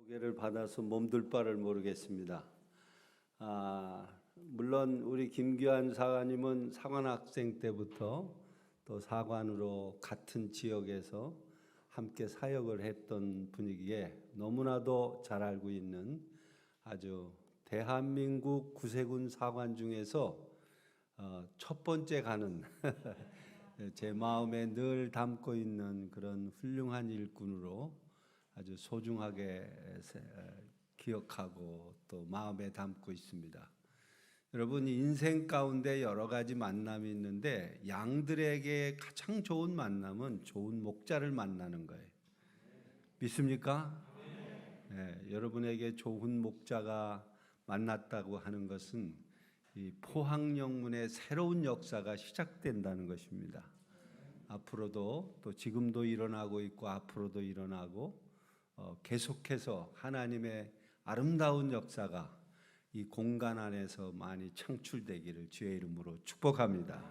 소개를 받아서 몸둘 바를 모르겠습니다. 물론 우리 김규환 사관님은 사관학생 때부터 또 사관으로 같은 지역에서 함께 사역을 했던 분이기에 너무나도 잘 알고 있는 아주 대한민국 구세군 사관 중에서 첫 번째 가는 제 마음에 늘 담고 있는 그런 훌륭한 일꾼으로 아주 소중하게 기억하고 또 마음에 담고 있습니다. 여러분, 인생 가운데 여러 가지 만남이 있는데 양들에게 가장 좋은 만남은 좋은 목자를 만나는 거예요. 믿습니까? 네, 여러분에게 좋은 목자가 만났다고 하는 것은 이 포항영문의 새로운 역사가 시작된다는 것입니다. 앞으로도 또 지금도 일어나고 있고 앞으로도 일어나고 계속해서 하나님의 아름다운 역사가 이 공간 안에서 많이 창출되기를 주의 이름으로 축복합니다.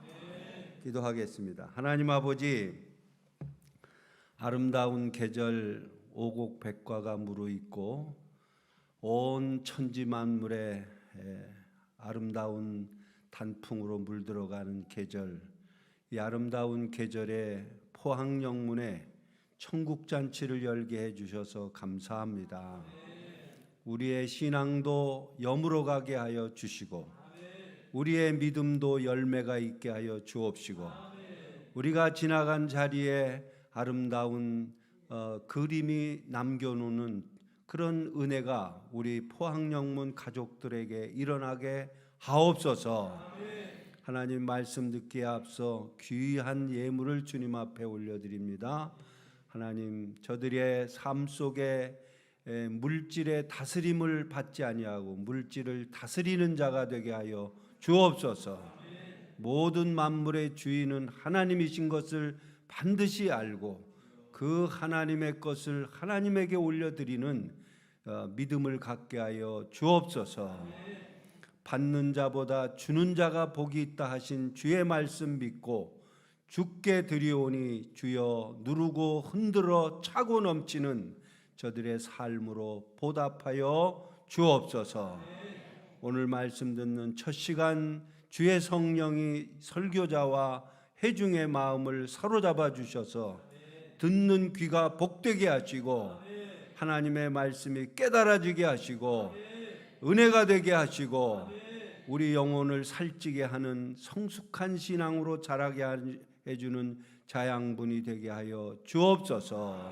기도하겠습니다. 하나님 아버지, 아름다운 계절 오곡백과가 무르익고 온 천지 만물에 아름다운 단풍으로 물들어가는 계절, 이 아름다운 계절에 포항영문에 천국잔치를 열게 해주셔서 감사합니다. 우리의 신앙도 여물어 가게 하여 주시고 우리의 믿음도 열매가 있게 하여 주옵시고 우리가 지나간 자리에 아름다운 그림이 남겨놓는 그런 은혜가 우리 포항영문 가족들에게 일어나게 하옵소서. 하나님 말씀 듣기에 앞서 귀한 예물을 주님 앞에 올려드립니다. 하나님, 저들의 삶 속에 물질의 다스림을 받지 아니하고 물질을 다스리는 자가 되게 하여 주옵소서. 모든 만물의 주인은 하나님이신 것을 반드시 알고 그 하나님의 것을 하나님에게 올려드리는 믿음을 갖게 하여 주옵소서. 받는 자보다 주는 자가 복이 있다 하신 주의 말씀 믿고 주께 드리오니 주여 누르고 흔들어 차고 넘치는 저들의 삶으로 보답하여 주옵소서. 오늘 말씀 듣는 첫 시간 주의 성령이 설교자와 회중의 마음을 사로잡아 주셔서 듣는 귀가 복되게 하시고 하나님의 말씀이 깨달아지게 하시고 은혜가 되게 하시고 우리 영혼을 살찌게 하는 성숙한 신앙으로 자라게 해주는 자양분이 되게 하여 주옵소서.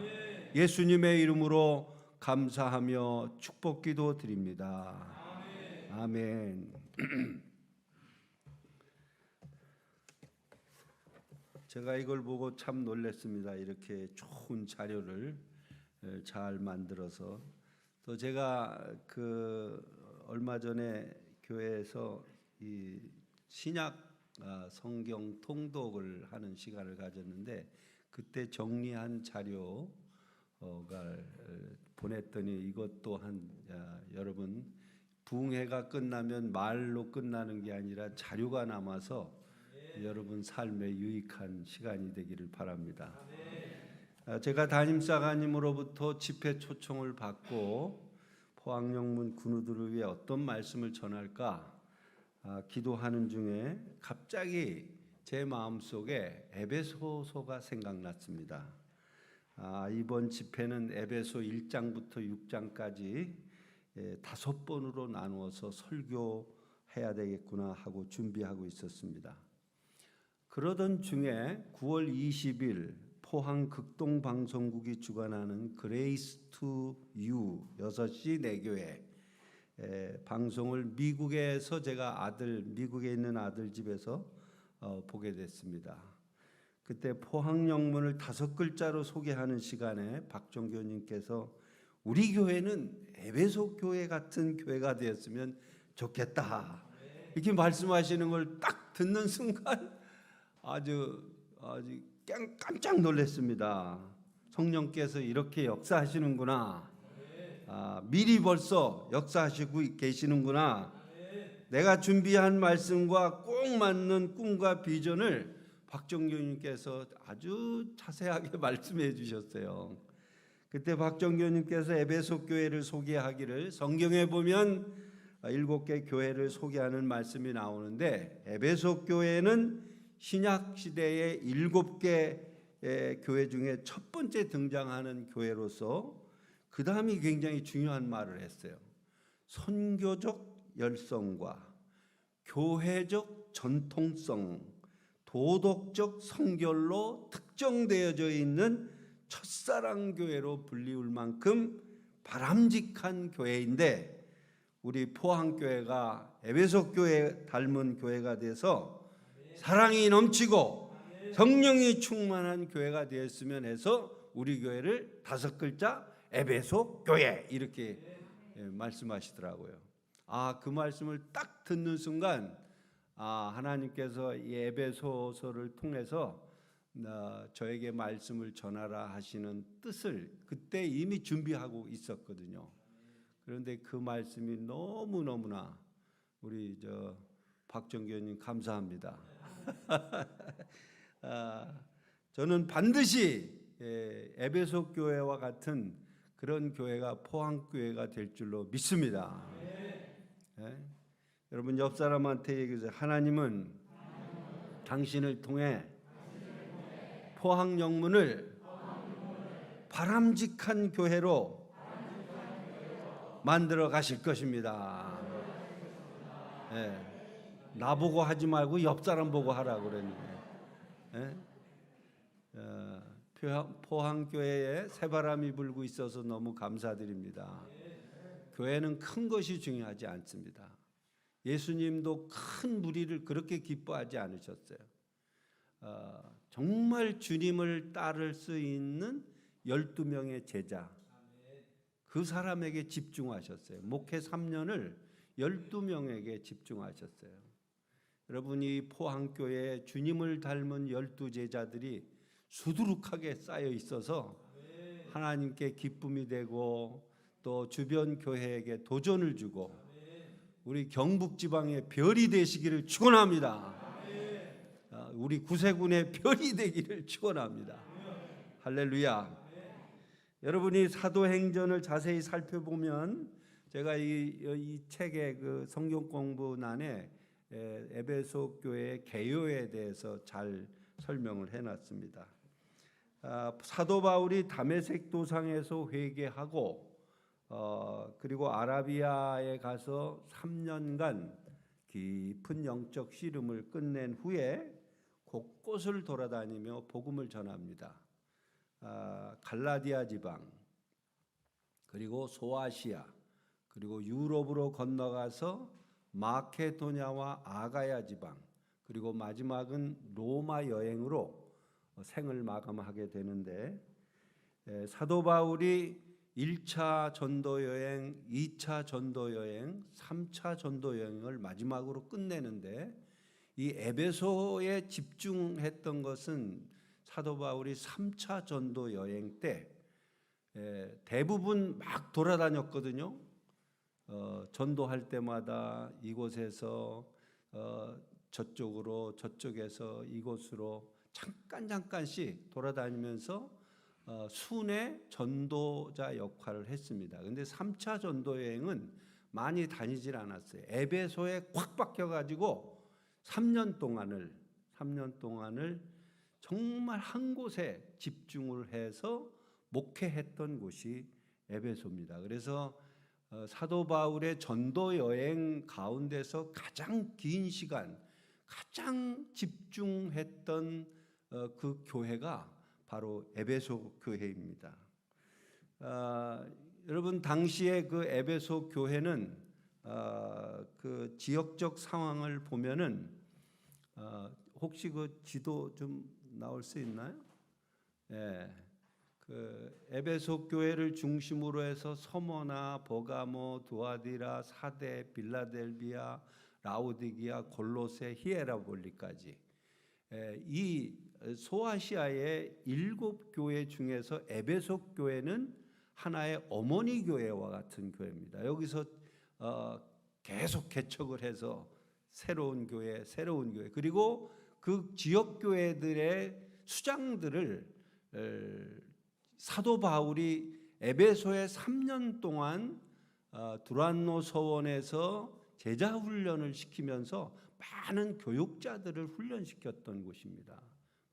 예수님의 이름으로 감사하며 축복기도 드립니다. 아멘. 제가 이걸 보고 참 놀랐습니다. 이렇게 좋은 자료를 잘 만들어서. 또 제가 얼마 전에 교회에서 이 신약 성경 통독을 하는 시간을 가졌는데 그때 정리한 자료가 보냈더니 이것 또한 여러분, 부흥회가 끝나면 말로 끝나는 게 아니라 자료가 남아서 여러분 삶에 유익한 시간이 되기를 바랍니다. 제가 담임사관님으로부터 집회 초청을 받고 포항영문 군우들을 위해 어떤 말씀을 전할까 기도하는 중에 갑자기 제 마음속에 에베소서가 생각났습니다. 이번 집회는 에베소 1장부터 6장까지 5번으로 나누어서 설교해야 되겠구나 하고 준비하고 있었습니다. 그러던 중에 9월 20일 포항 극동방송국이 주관하는 그레이스 투 유 6시 내교회 방송을 미국에서 제가 미국에 있는 아들 집에서 보게 됐습니다. 그때 포항영문을 5글자로 소개하는 시간에 박종교님께서 우리 교회는 에베소 교회 같은 교회가 되었으면 좋겠다 이렇게 말씀하시는 걸 딱 듣는 순간 아주 깜짝 놀랐습니다. 성령께서 이렇게 역사하시는구나. 미리 벌써 역사하시고 계시는구나. 내가 준비한 말씀과 꼭 맞는 꿈과 비전을 박정교님께서 아주 자세하게 말씀해 주셨어요. 그때 박정교님께서 에베소 교회를 소개하기를, 성경에 보면 7개 교회를 소개하는 말씀이 나오는데, 에베소 교회는 신약 시대의 7개 교회 중에 첫 번째 등장하는 교회로서 그 다음이 굉장히 중요한 말을 했어요. 선교적 열성과 교회적 전통성, 도덕적 성결로 특정되어져 있는 첫사랑 교회로 불리울 만큼 바람직한 교회인데, 우리 포항교회가 에베소 교회 닮은 교회가 돼서 사랑이 넘치고 성령이 충만한 교회가 되었으면 해서 우리 교회를 5글자 에베소 교회 이렇게 말씀하시더라고요. 그 말씀을 딱 듣는 순간 하나님께서 이 에베소서를 통해서 저에게 말씀을 전하라 하시는 뜻을 그때 이미 준비하고 있었거든요. 그런데 그 말씀이 너무너무나 우리 박정교님 감사합니다. 저는 반드시 에베소 교회와 같은 그런 교회가 포항교회가 될 줄로 믿습니다. 여러분 옆 사람한테 얘기해주세요. 하나님은 당신을 통해 포항 영문을 바람직한 교회로 만들어 가실 것입니다. 나보고 하지 말고 옆 사람 보고 하라고 그랬는데, 포항교회에 새바람이 불고 있어서 너무 감사드립니다. 교회는 큰 것이 중요하지 않습니다. 예수님도 큰 무리를 그렇게 기뻐하지 않으셨어요. 정말 주님을 따를 수 있는 12명의 제자, 그 사람에게 집중하셨어요. 목회 3년을 12명에게 집중하셨어요. 여러분이 포항교회에 주님을 닮은 12제자들이 수두룩하게 쌓여 있어서 하나님께 기쁨이 되고 또 주변 교회에게 도전을 주고 우리 경북지방의 별이 되시기를 축원합니다. 우리 구세군의 별이 되기를 축원합니다. 할렐루야. 여러분이 사도행전을 자세히 살펴보면 제가 이 책의 그 성경 공부란에 에베소 교회의 개요에 대해서 잘 설명을 해놨습니다. 사도 바울이 다메섹 도상에서 회개하고 그리고 아라비아에 가서 3년간 깊은 영적 씨름을 끝낸 후에 곳곳을 돌아다니며 복음을 전합니다. 갈라디아 지방, 그리고 소아시아, 그리고 유럽으로 건너가서 마케도냐와 아가야 지방, 그리고 마지막은 로마 여행으로 생을 마감하게 되는데, 사도 바울이 1차 전도 여행, 2차 전도 여행, 3차 전도 여행을 마지막으로 끝내는데, 이 에베소에 집중했던 것은 사도 바울이 3차 전도 여행 때 대부분 막 돌아다녔거든요. 전도할 때마다 이곳에서 저쪽으로, 저쪽에서 이곳으로 잠깐씩 돌아다니면서 순회 전도자 역할을 했습니다. 그런데 3차 전도 여행은 많이 다니질 않았어요. 에베소에 꽉 박혀가지고 3년 동안을 정말 한 곳에 집중을 해서 목회했던 곳이 에베소입니다. 그래서 사도 바울의 전도 여행 가운데서 가장 긴 시간, 가장 집중했던 그 교회가 바로 에베소 교회입니다. 여러분 당시에 그 에베소 교회는 그 지역적 상황을 보면은 혹시 그 지도 좀 나올 수 있나요? 그 에베소 교회를 중심으로 해서 서머나, 버가모, 두아디라, 사데, 빌라델비아, 라오디기아, 골로새, 히에라볼리까지 이 소아시아의 7교회 중에서 에베소 교회는 하나의 어머니 교회와 같은 교회입니다. 여기서 계속 개척을 해서 새로운 교회, 그리고 그 지역 교회들의 수장들을 사도 바울이 에베소에 3년 동안 두란노 서원에서 제자 훈련을 시키면서 많은 교육자들을 훈련시켰던 곳입니다.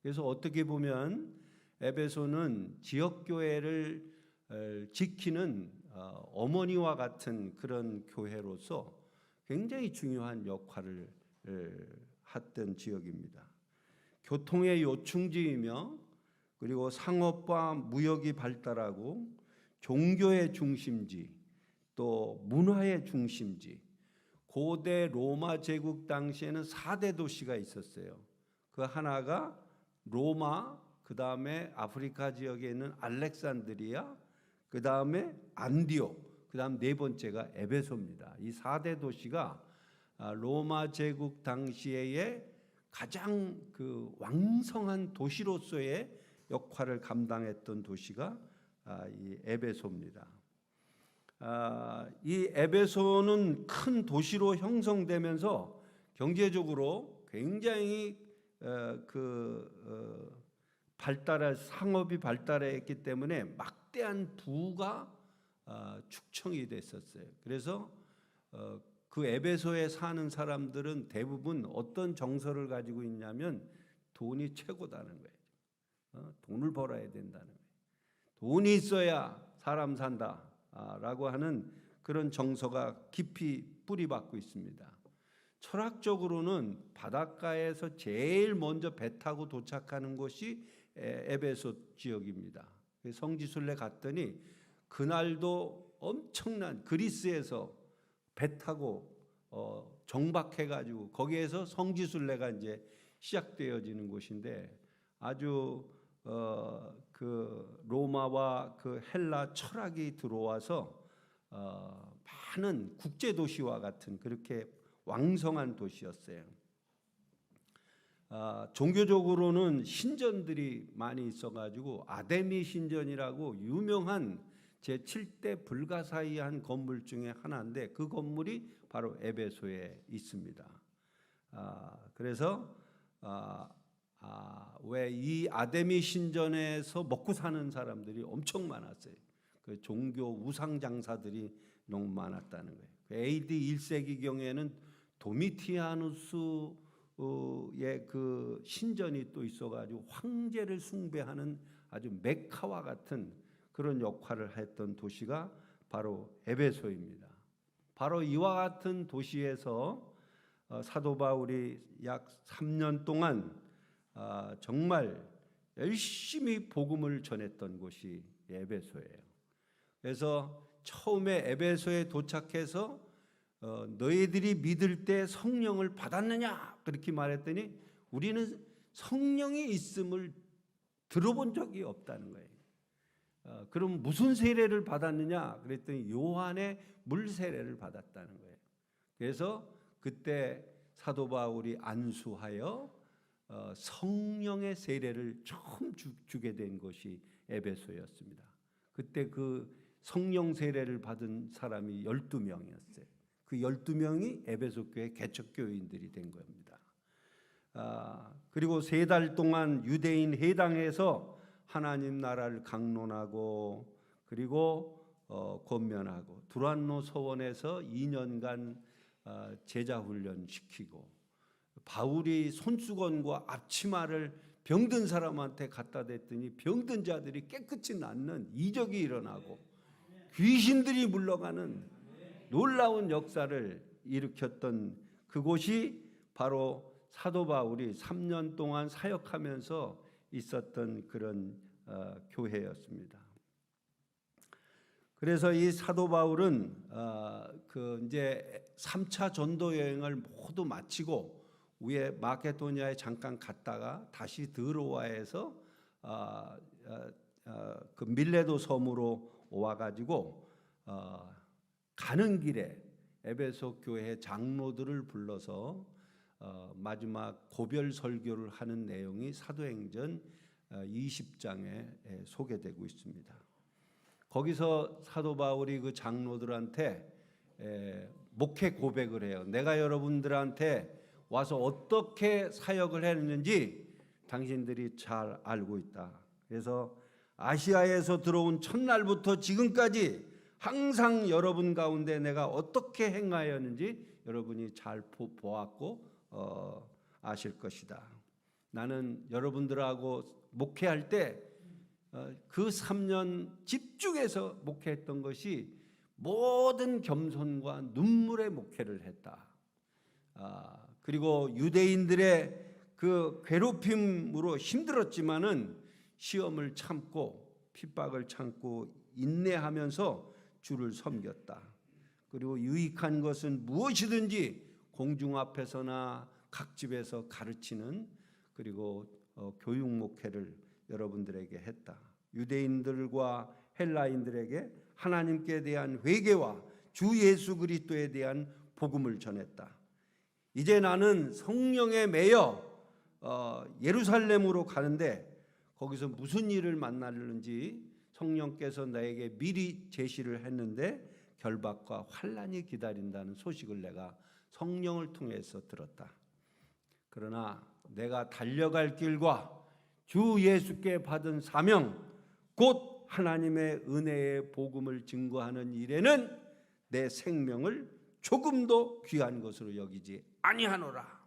그래서 어떻게 보면 에베소는 지역 교회를 지키는 어머니와 같은 그런 교회로서 굉장히 중요한 역할을 했던 지역입니다. 교통의 요충지이며 그리고 상업과 무역이 발달하고 종교의 중심지, 또 문화의 중심지. 고대 로마 제국 당시에는 4대 도시가 있었어요. 그 하나가 로마, 그 다음에 아프리카 지역에 있는 알렉산드리아, 그 다음에 안디옥, 그 다음 네 번째가 에베소입니다. 이 4대 도시가 로마 제국 당시에 가장 그 왕성한 도시로서의 역할을 감당했던 도시가 이 에베소입니다. 이 에베소는 큰 도시로 형성되면서 경제적으로 굉장히 상업이 발달했기 때문에 막대한 부가 축청이 됐었어요. 그래서 그 에베소에 사는 사람들은 대부분 어떤 정서를 가지고 있냐면 돈이 최고다는 거예요. 돈을 벌어야 된다는 거예요. 돈이 있어야 사람 산다라고 하는 그런 정서가 깊이 뿌리박고 있습니다. 철학적으로는 바닷가에서 제일 먼저 배 타고 도착하는 곳이 에베소 지역입니다. 성지순례 갔더니 그날도 엄청난 그리스에서 배 타고 정박해가지고 거기에서 성지순례가 이제 시작되어지는 곳인데 아주 그 로마와 그 헬라 철학이 들어와서 많은 국제 도시와 같은 그렇게 왕성한 도시였어요. 종교적으로는 신전들이 많이 있어가지고 아데미 신전이라고 유명한 제7대 불가사의한 건물 중에 하나인데 그 건물이 바로 에베소에 있습니다. 그래서 왜 이 아데미 신전에서 먹고 사는 사람들이 엄청 많았어요. 그 종교 우상 장사들이 너무 많았다는 거예요. AD 1세기 경에는 도미티아누스의 그 신전이 또 있어가지고 황제를 숭배하는 아주 메카와 같은 그런 역할을 했던 도시가 바로 에베소입니다. 바로 이와 같은 도시에서 사도 바울이 약 3년 동안 정말 열심히 복음을 전했던 곳이 에베소예요. 그래서 처음에 에베소에 도착해서 너희들이 믿을 때 성령을 받았느냐 그렇게 말했더니 우리는 성령이 있음을 들어본 적이 없다는 거예요. 그럼 무슨 세례를 받았느냐 그랬더니 요한의 물 세례를 받았다는 거예요. 그래서 그때 사도 바울이 안수하여 성령의 세례를 처음 주게 된 것이 에베소였습니다. 그때 그 성령 세례를 받은 사람이 12명이었어요. 그 12명이 에베소 교회 개척교인들이 된 겁니다. 그리고 3달 동안 유대인 회당에서 하나님 나라를 강론하고 그리고 권면하고 두란노 서원에서 2년간 제자 훈련 시키고 바울이 손수건과 앞치마를 병든 사람한테 갖다 댔더니 병든 자들이 깨끗이 낫는 이적이 일어나고 귀신들이 물러가는 놀라운 역사를 일으켰던 그곳이 바로 사도 바울이 3년 동안 사역하면서 있었던 그런 교회였습니다. 그래서 이 사도 바울은 그 이제 3차 전도 여행을 모두 마치고 위에 마케도니아에 잠깐 갔다가 다시 드로아에서 그 밀레도 섬으로 와가지고 가는 길에 에베소 교회 장로들을 불러서 마지막 고별 설교를 하는 내용이 사도행전 20장에 소개되고 있습니다. 거기서 사도 바울이 그 장로들한테 목회 고백을 해요. 내가 여러분들한테 와서 어떻게 사역을 했는지 당신들이 잘 알고 있다. 그래서 아시아에서 들어온 첫날부터 지금까지 항상 여러분 가운데 내가 어떻게 행하였는지 여러분이 잘 보았고 아실 것이다. 나는 여러분들하고 목회할 때 그 3년 집중해서 목회했던 것이 모든 겸손과 눈물의 목회를 했다. 그리고 유대인들의 그 괴롭힘으로 힘들었지만은 시험을 참고 핍박을 참고 인내하면서 주를 섬겼다. 그리고 유익한 것은 무엇이든지 공중 앞에서나 각 집에서 가르치는 그리고 교육 목회를 여러분들에게 했다. 유대인들과 헬라인들에게 하나님께 대한 회개와 주 예수 그리스도에 대한 복음을 전했다. 이제 나는 성령에 매여 예루살렘으로 가는데 거기서 무슨 일을 만나는지 성령께서 나에게 미리 제시를 했는데 결박과 환난이 기다린다는 소식을 내가 성령을 통해서 들었다. 그러나 내가 달려갈 길과 주 예수께 받은 사명 곧 하나님의 은혜의 복음을 증거하는 일에는 내 생명을 조금도 귀한 것으로 여기지 아니하노라.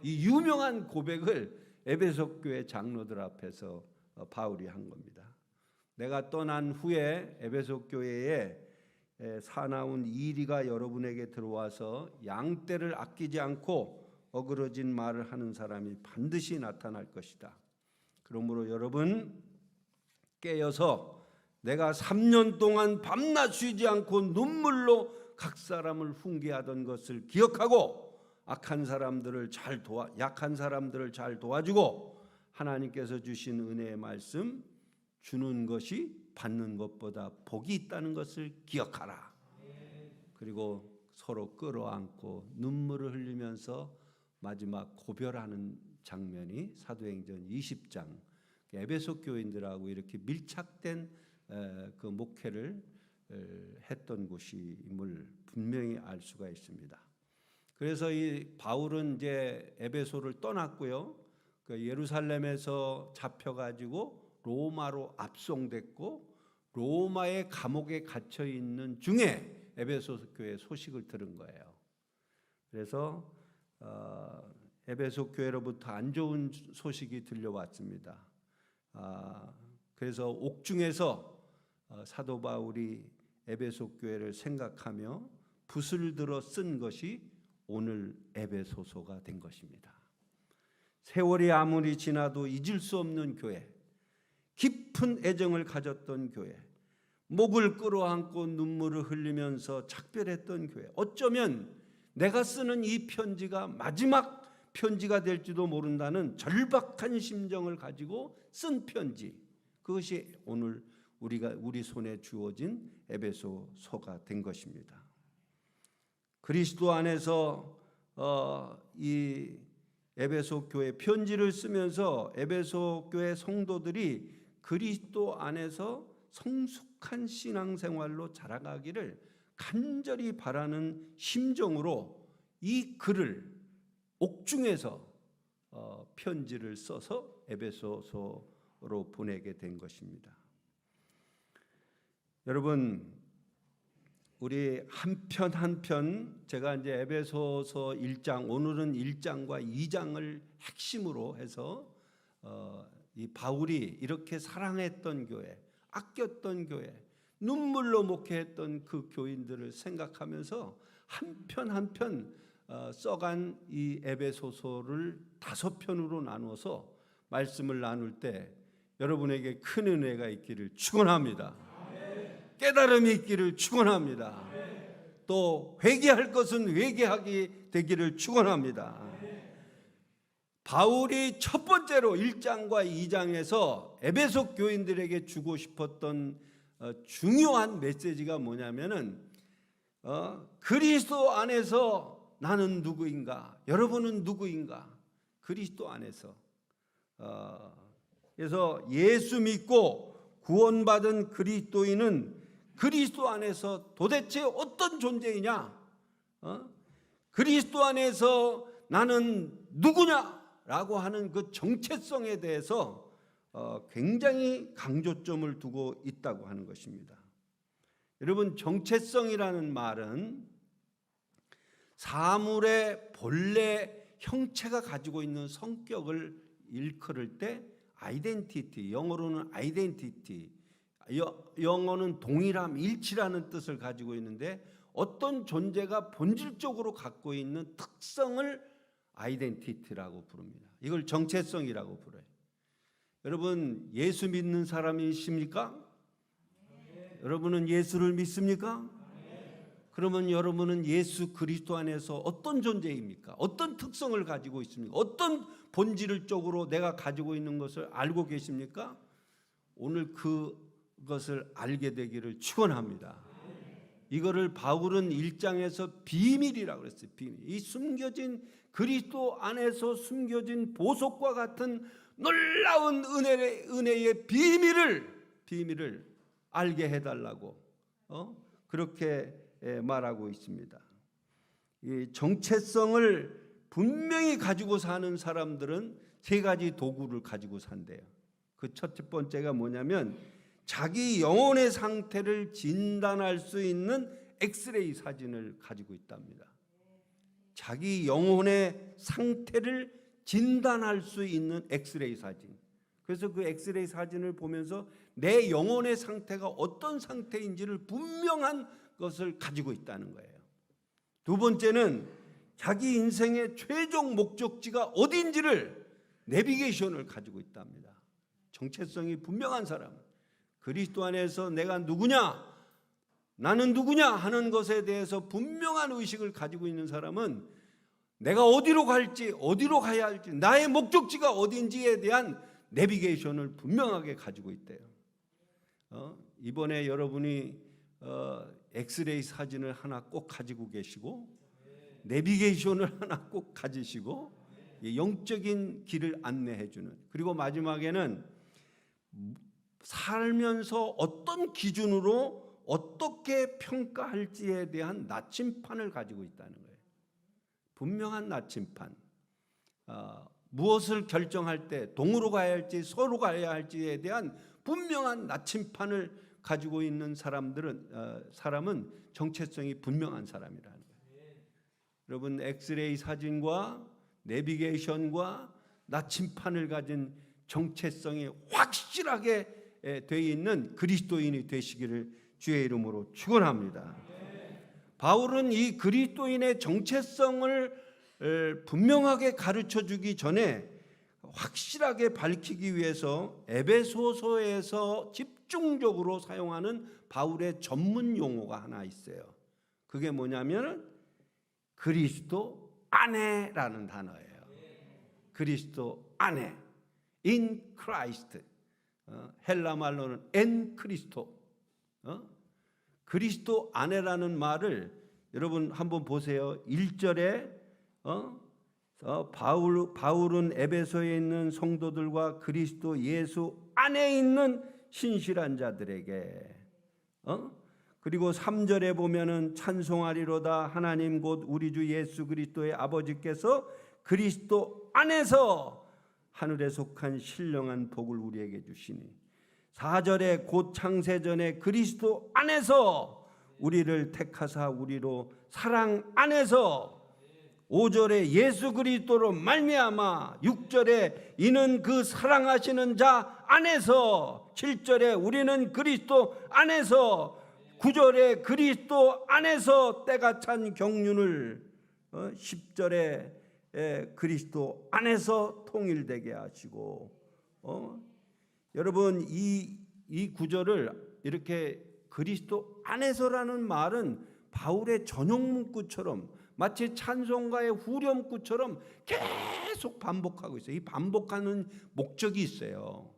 이 유명한 고백을 에베소 교회 장로들 앞에서 바울이 한 겁니다. 내가 떠난 후에 에베소 교회에 사나운 이리가 여러분에게 들어와서 양떼를 아끼지 않고 어그러진 말을 하는 사람이 반드시 나타날 것이다. 그러므로 여러분 깨어서 내가 3년 동안 밤낮 쉬지 않고 눈물로 각 사람을 훈계하던 것을 기억하고 약한 사람들을 잘 도와주고 하나님께서 주신 은혜의 말씀 주는 것이 받는 것보다 복이 있다는 것을 기억하라. 그리고 서로 끌어안고 눈물을 흘리면서 마지막 고별하는 장면이 사도행전 20장 에베소 교인들하고 이렇게 밀착된 그 목회를 했던 곳임을 분명히 알 수가 있습니다. 그래서 이 바울은 이제 에베소를 떠났고요. 그 예루살렘에서 잡혀가지고 로마로 압송됐고 로마의 감옥에 갇혀 있는 중에 에베소 교회 소식을 들은 거예요. 그래서 에베소 교회로부터 안 좋은 소식이 들려왔습니다. 그래서 옥중에서 사도 바울이 에베소 교회를 생각하며 붓을 들어 쓴 것이 오늘 에베소서가 된 것입니다. 세월이 아무리 지나도 잊을 수 없는 교회, 깊은 애정을 가졌던 교회, 목을 끌어안고 눈물을 흘리면서 작별했던 교회, 어쩌면 내가 쓰는 이 편지가 마지막 편지가 될지도 모른다는 절박한 심정을 가지고 쓴 편지, 그것이 오늘 우리 손에 주어진 에베소서가 된 것입니다. 그리스도 안에서 이 에베소 교회 편지를 쓰면서 에베소 교회 성도들이 그리스도 안에서 성숙한 신앙생활로 자라가기를 간절히 바라는 심정으로 이 글을 옥중에서 편지를 써서 에베소서로 보내게 된 것입니다. 여러분, 우리 한 편 한 편 제가 이제 에베소서 1장, 오늘은 1장과 2장을 핵심으로 해서 이 바울이 이렇게 사랑했던 교회, 아꼈던 교회, 눈물로 목회했던 그 교인들을 생각하면서 한 편 한 편 써간 이 에베소서를 5편으로 나누어서 말씀을 나눌 때 여러분에게 큰 은혜가 있기를 축원합니다. 깨달음이 있기를 축원합니다. 또 회개할 것은 회개하게 되기를 축원합니다. 바울이 첫 번째로 1장과 2장에서 에베소 교인들에게 주고 싶었던 중요한 메시지가 뭐냐면은 그리스도 안에서 나는 누구인가? 여러분은 누구인가? 그리스도 안에서. 그래서 예수 믿고 구원받은 그리스도인은 그리스도 안에서 도대체 어떤 존재이냐? 그리스도 안에서 나는 누구냐라고 하는 그 정체성에 대해서 굉장히 강조점을 두고 있다고 하는 것입니다. 여러분, 정체성이라는 말은 사물의 본래 형체가 가지고 있는 성격을 일컬을 때 아이덴티티, 영어로는 아이덴티티, 영어는 동일함, 일치라는 뜻을 가지고 있는데 어떤 존재가 본질적으로 갖고 있는 특성을 아이덴티티라고 부릅니다. 이걸 정체성이라고 불러요. 여러분, 예수 믿는 사람이십니까? 여러분은 예수를 믿습니까? 그러면 여러분은 예수 그리스도 안에서 어떤 존재입니까? 어떤 특성을 가지고 있습니까? 어떤 본질을 쪽으로 내가 가지고 있는 것을 알고 계십니까? 오늘 그것을 알게 되기를 축원합니다. 이거를 바울은 1장에서 비밀이라고 그랬어요. 비밀. 이 숨겨진 그리스도 안에서 숨겨진 보석과 같은 놀라운 은혜의 비밀을 알게 해달라고 그렇게 말하고 있습니다. 이 정체성을 분명히 가지고 사는 사람들은 세 가지 도구를 가지고 산대요. 그 첫 번째가 뭐냐면 자기 영혼의 상태를 진단할 수 있는 엑스레이 사진을 가지고 있답니다. 자기 영혼의 상태를 진단할 수 있는 엑스레이 사진. 그래서 그 엑스레이 사진을 보면서 내 영혼의 상태가 어떤 상태인지를 분명한 것을 가지고 있다는 거예요. 두 번째는 자기 인생의 최종 목적지가 어딘지를 내비게이션을 가지고 있답니다. 정체성이 분명한 사람, 그리스도 안에서 내가 누구냐, 나는 누구냐 하는 것에 대해서 분명한 의식을 가지고 있는 사람은 내가 어디로 갈지, 어디로 가야 할지, 나의 목적지가 어딘지에 대한 내비게이션을 분명하게 가지고 있대요. 이번에 여러분이 엑스레이 사진을 하나 꼭 가지고 계시고 내비게이션을 하나 꼭 가지시고 영적인 길을 안내해 주는, 그리고 마지막에는 살면서 어떤 기준으로 어떻게 평가할지에 대한 나침판을 가지고 있다는 거예요. 분명한 나침판. 무엇을 결정할 때 동으로 가야 할지 서로 가야 할지에 대한 분명한 나침판을 가지고 있는 사람은 정체성이 분명한 사람이라는 거예요. 여러분, 엑스레이 사진과 내비게이션과 나침판을 가진 정체성이 확실하게 되어 있는 그리스도인이 되시기를 주의 이름으로 축원합니다. 바울은 이 그리스도인의 정체성을 분명하게 가르쳐 주기 전에 확실하게 밝히기 위해서 에베소서에서 집중적으로 사용하는 바울의 전문 용어가 하나 있어요. 그게 뭐냐면 그리스도 안에라는 단어예요. 그리스도 안에, in Christ. 헬라 말로는 en 크리스토. 그리스도 안에라는 말을 여러분 한번 보세요. 1절에 바울은 에베소에 있는 성도들과 그리스도 예수 안에 있는 신실한 자들에게, 그리고 3절에 보면은 찬송하리로다 하나님 곧 우리 주 예수 그리스도의 아버지께서 그리스도 안에서 하늘에 속한 신령한 복을 우리에게 주시니, 4절에 곧 창세전에 그리스도 안에서 우리를 택하사 우리로 사랑 안에서, 5절에 예수 그리스도로 말미암아, 6절에 이는 그 사랑하시는 자 안에서, 7절에 우리는 그리스도 안에서, 9절에 그리스도 안에서 때가 찬 경륜을, 10절에 그리스도 안에서 통일되게 하시고, 여러분 이 구절을 이렇게 그리스도 안에서라는 말은 바울의 전용 문구처럼 마치 찬송가의 후렴구처럼 계속 반복하고 있어요. 이 반복하는 목적이 있어요.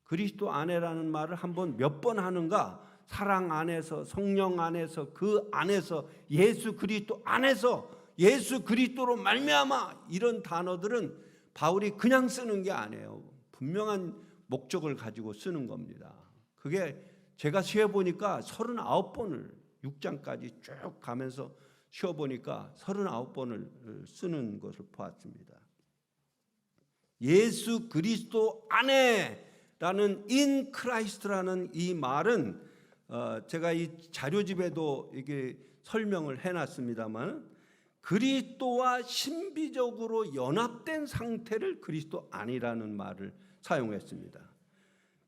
그리스도 안에라는 말을 한번 몇 번 하는가? 사랑 안에서, 성령 안에서, 그 안에서, 예수 그리스도 안에서, 예수 그리스도로 말미암아, 이런 단어들은 바울이 그냥 쓰는 게 아니에요. 분명한 목적을 가지고 쓰는 겁니다. 그게 제가 쉬어보니까 39번을 6장까지 쭉 가면서 쉬어보니까 39번을 쓰는 것을 보았습니다. 예수 그리스도 안에 라는 in Christ라는 이 말은 제가 이 자료집에도 이게 설명을 해놨습니다만 그리스도와 신비적으로 연합된 상태를 그리스도 안이라는 말을 사용했습니다.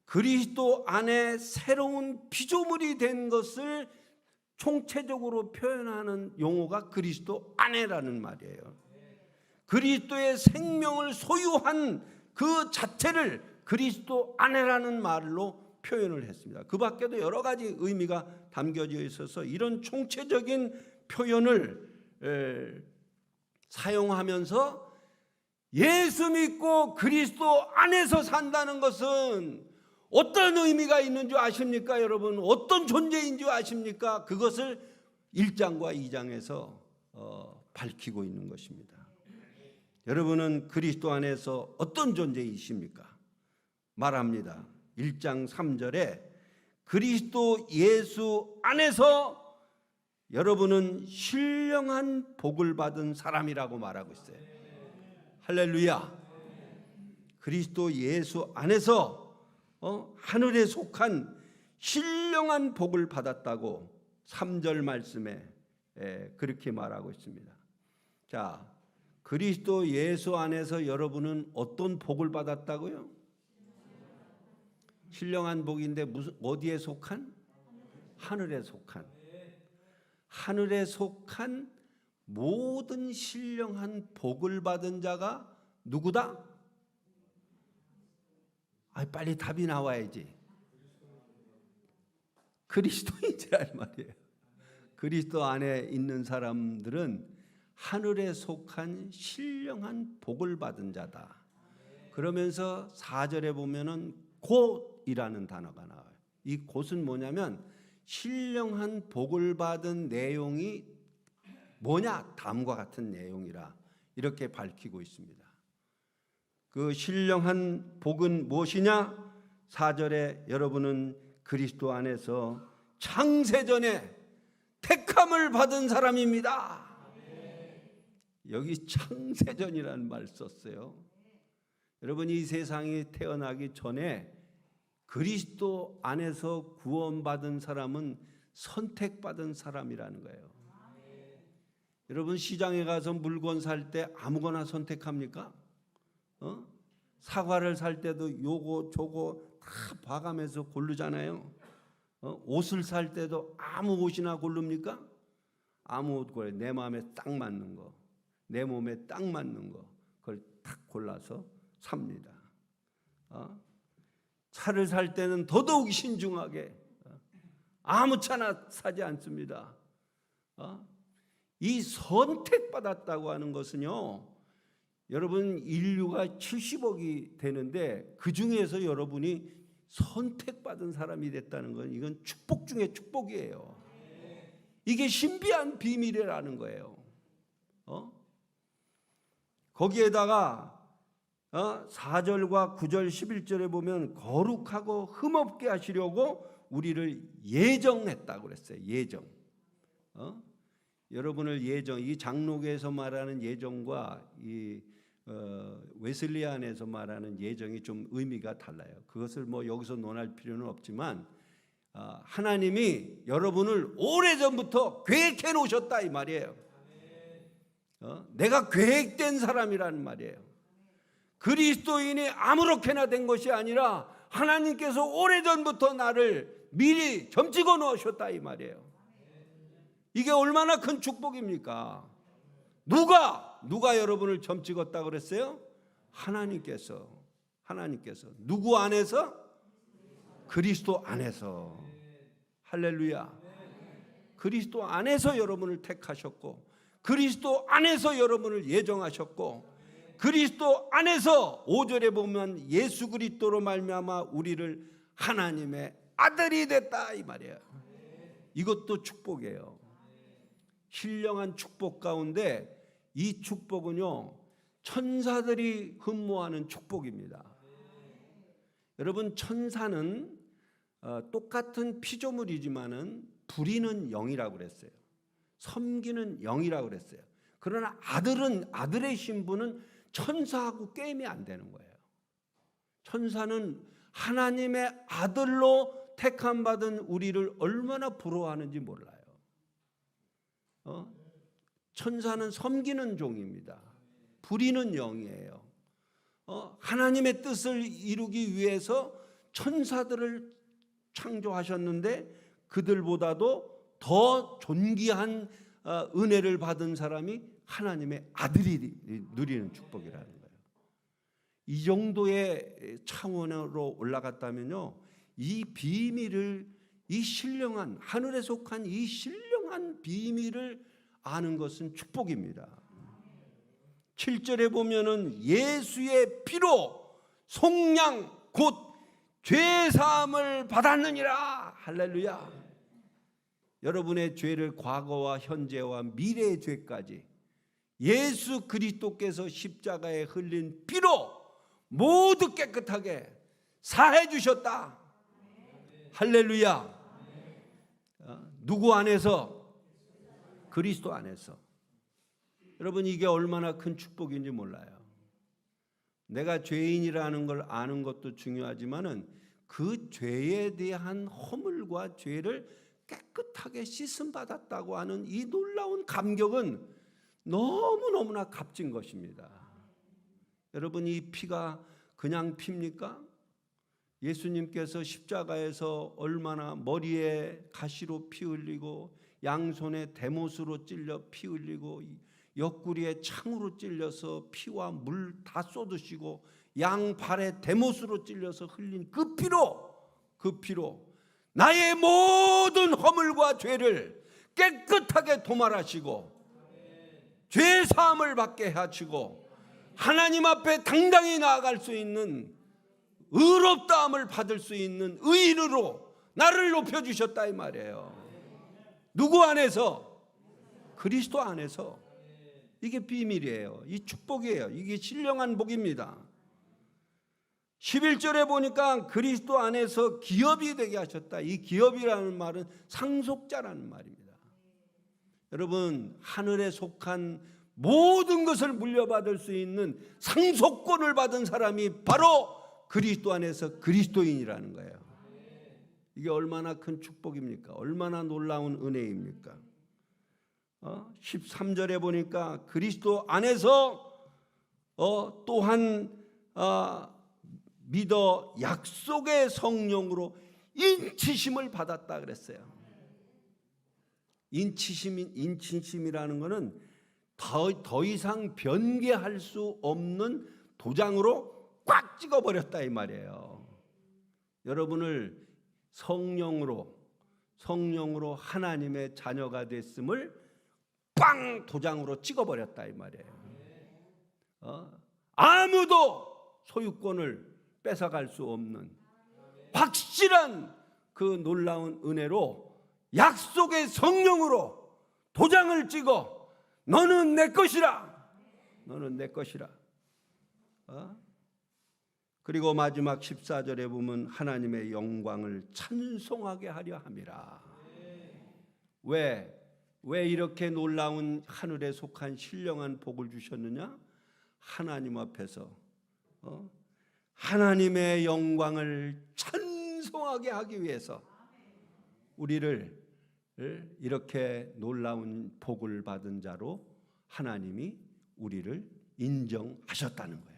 그리스도 안에 새로운 피조물이 된 것을 총체적으로 표현하는 용어가 그리스도 안에라는 말이에요. 그리스도의 생명을 소유한 그 자체를 그리스도 안에라는 말로 표현을 했습니다. 그 밖에도 여러 가지 의미가 담겨져 있어서 이런 총체적인 표현을 사용하면서 예수 믿고 그리스도 안에서 산다는 것은 어떤 의미가 있는 줄 아십니까, 여러분? 어떤 존재인 줄 아십니까? 그것을 1장과 2장에서 밝히고 있는 것입니다. 여러분은 그리스도 안에서 어떤 존재이십니까? 말합니다. 1장 3절에 그리스도 예수 안에서 여러분은 신령한 복을 받은 사람이라고 말하고 있어요. 할렐루야. 그리스도 예수 안에서 하늘에 속한 신령한 복을 받았다고 3절 말씀에 그렇게 말하고 있습니다. 자, 그리스도 예수 안에서 여러분은 어떤 복을 받았다고요? 신령한 복인데 어디에 속한? 하늘에 속한. 하늘에 속한 모든 신령한 복을 받은 자가 누구다? 빨리 답이 나와야지. 그리스도인이란 말이에요. 그리스도 안에 있는 사람들은 하늘에 속한 신령한 복을 받은 자다. 그러면서 4절에 보면은 곧이라는 단어가 나와요. 이 곧은 뭐냐면 신령한 복을 받은 내용이 뭐냐? 다음과 같은 내용이라 이렇게 밝히고 있습니다. 그 신령한 복은 무엇이냐? 4절에 여러분은 그리스도 안에서 창세전에 택함을 받은 사람입니다. 여기 창세전이라는 말 썼어요. 여러분, 이 세상이 태어나기 전에 그리스도 안에서 구원받은 사람은 선택받은 사람이라는 거예요. 여러분, 시장에 가서 물건 살 때 아무거나 선택합니까? 사과를 살 때도 요거 저거 다 봐가면서 고르잖아요. 옷을 살 때도 아무 옷이나 고릅니까? 아무 옷 고르. 내 마음에 딱 맞는 거, 내 몸에 딱 맞는 거, 그걸 딱 골라서 삽니다. 차를 살 때는 더더욱 신중하게 아무 차나 사지 않습니다. 이 선택받았다고 하는 것은요, 여러분 인류가 70억이 되는데 그 중에서 여러분이 선택받은 사람이 됐다는 건 이건 축복 중에 축복이에요. 이게 신비한 비밀이라는 거예요. 거기에다가 4절과 9절 11절에 보면 거룩하고 흠없게 하시려고 우리를 예정했다고 그랬어요. 예정. 여러분을 예정, 이 장로교에서 말하는 예정과 이 웨슬리안에서 말하는 예정이 좀 의미가 달라요. 그것을 뭐 여기서 논할 필요는 없지만 하나님이 여러분을 오래전부터 계획해 놓으셨다 이 말이에요. 내가 계획된 사람이라는 말이에요. 그리스도인이 아무렇게나 된 것이 아니라 하나님께서 오래전부터 나를 미리 점찍어 놓으셨다 이 말이에요. 이게 얼마나 큰 축복입니까? 누가 여러분을 점찍었다 그랬어요? 하나님께서. 누구 안에서? 그리스도 안에서. 할렐루야. 그리스도 안에서 여러분을 택하셨고, 그리스도 안에서 여러분을 예정하셨고, 그리스도 안에서 5절에 보면 예수 그리스도로 말미암아 우리를 하나님의 아들이 됐다 이 말이에요. 이것도 축복이에요. 신령한 축복 가운데 이 축복은요, 천사들이 흠모하는 축복입니다. 여러분, 천사는 똑같은 피조물이지만은 부리는 영이라고 그랬어요. 섬기는 영이라고 그랬어요. 그러나 아들의 신분은 천사하고 게임이 안 되는 거예요. 천사는 하나님의 아들로 택함 받은 우리를 얼마나 부러워하는지 몰라요. 천사는 섬기는 종입니다. 부리는 영이에요. 하나님의 뜻을 이루기 위해서 천사들을 창조하셨는데 그들보다도 더 존귀한 은혜를 받은 사람이 하나님의 아들이 누리는 축복이라는 거예요. 이 정도의 차원으로 올라갔다면요, 이 비밀을, 이 신령한, 하늘에 속한 이 신령한 비밀을 아는 것은 축복입니다. 7절에 보면은 예수의 피로 속량 곧 죄사함을 받았느니라. 할렐루야. 여러분의 죄를 과거와 현재와 미래의 죄까지 예수 그리스도께서 십자가에 흘린 피로 모두 깨끗하게 사해 주셨다. 할렐루야. 누구 안에서? 그리스도 안에서. 여러분, 이게 얼마나 큰 축복인지 몰라요. 내가 죄인이라는 걸 아는 것도 중요하지만은 그 죄에 대한 허물과 죄를 깨끗하게 씻음 받았다고 하는 이 놀라운 감격은 너무너무나 값진 것입니다. 여러분, 이 피가 그냥 피입니까? 예수님께서 십자가에서 얼마나 머리에 가시로 피 흘리고 양손에 대못으로 찔려 피 흘리고 옆구리에 창으로 찔려서 피와 물 다 쏟으시고 양발에 대못으로 찔려서 흘린 그 피로 나의 모든 허물과 죄를 깨끗하게 도말하시고 죄 사함을 받게 하시고 하나님 앞에 당당히 나아갈 수 있는 의롭다함을 받을 수 있는 의인으로 나를 높여주셨다 이 말이에요. 누구 안에서? 그리스도 안에서. 이게 비밀이에요. 이 축복이에요. 이게 신령한 복입니다. 11절에 보니까 그리스도 안에서 기업이 되게 하셨다. 이 기업이라는 말은 상속자라는 말입니다. 여러분, 하늘에 속한 모든 것을 물려받을 수 있는 상속권을 받은 사람이 바로 그리스도 안에서 그리스도인이라는 거예요. 이게 얼마나 큰 축복입니까? 얼마나 놀라운 은혜입니까? 13절에 보니까 그리스도 안에서 또한 믿어 약속의 성령으로 인치심을 받았다 그랬어요. 인치심이라는 것은 더 이상 변개할 수 없는 도장으로 꽉 찍어버렸다 이 말이에요. 여러분을 성령으로 하나님의 자녀가 됐음을 빵 도장으로 찍어버렸다 이 말이에요. 아무도 소유권을 뺏어갈 수 없는 확실한 그 놀라운 은혜로 약속의 성령으로 도장을 찍어 너는 내 것이라. 너는 내 것이라. 그리고 마지막 14절에 보면 하나님의 영광을 찬송하게 하려 함이라. 왜 이렇게 놀라운 하늘에 속한 신령한 복을 주셨느냐? 하나님 앞에서 하나님의 영광을 찬송하게 하기 위해서 우리를 이렇게 놀라운 복을 받은 자로 하나님이 우리를 인정하셨다는 거예요.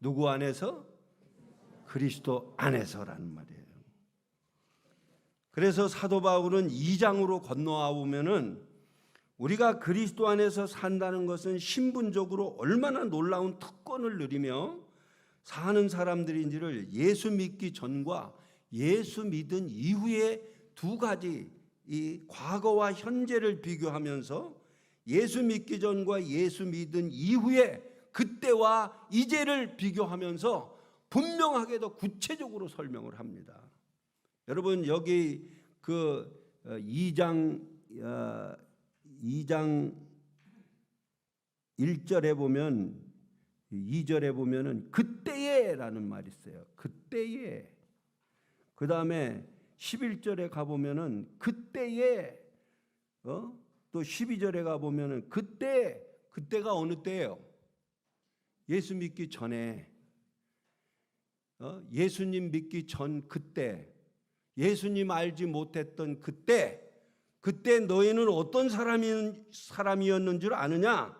누구 안에서? 그리스도 안에서라는 말이에요. 그래서 사도 바울은 2장으로 건너와 보면은 우리가 그리스도 안에서 산다는 것은 신분적으로 얼마나 놀라운 특권을 누리며 사는 사람들인지를 예수 믿기 전과 예수 믿은 이후에 두 가지 이 과거와 현재를 비교하면서 예수 믿기 전과 예수 믿은 이후에 그때와 이제를 비교하면서 분명하게도 구체적으로 설명을 합니다. 여러분, 여기 그 2장 1절에 보면 2절에 보면은 그때에라는 말이 있어요. 그때에. 그다음에 11절에 가 보면은 그때에 또 12절에 가 보면은 그때가 어느 때예요? 예수 믿기 전에 예수님 믿기 전 그때, 예수님 알지 못했던 그때 너희는 어떤 사람이었는 줄 아느냐?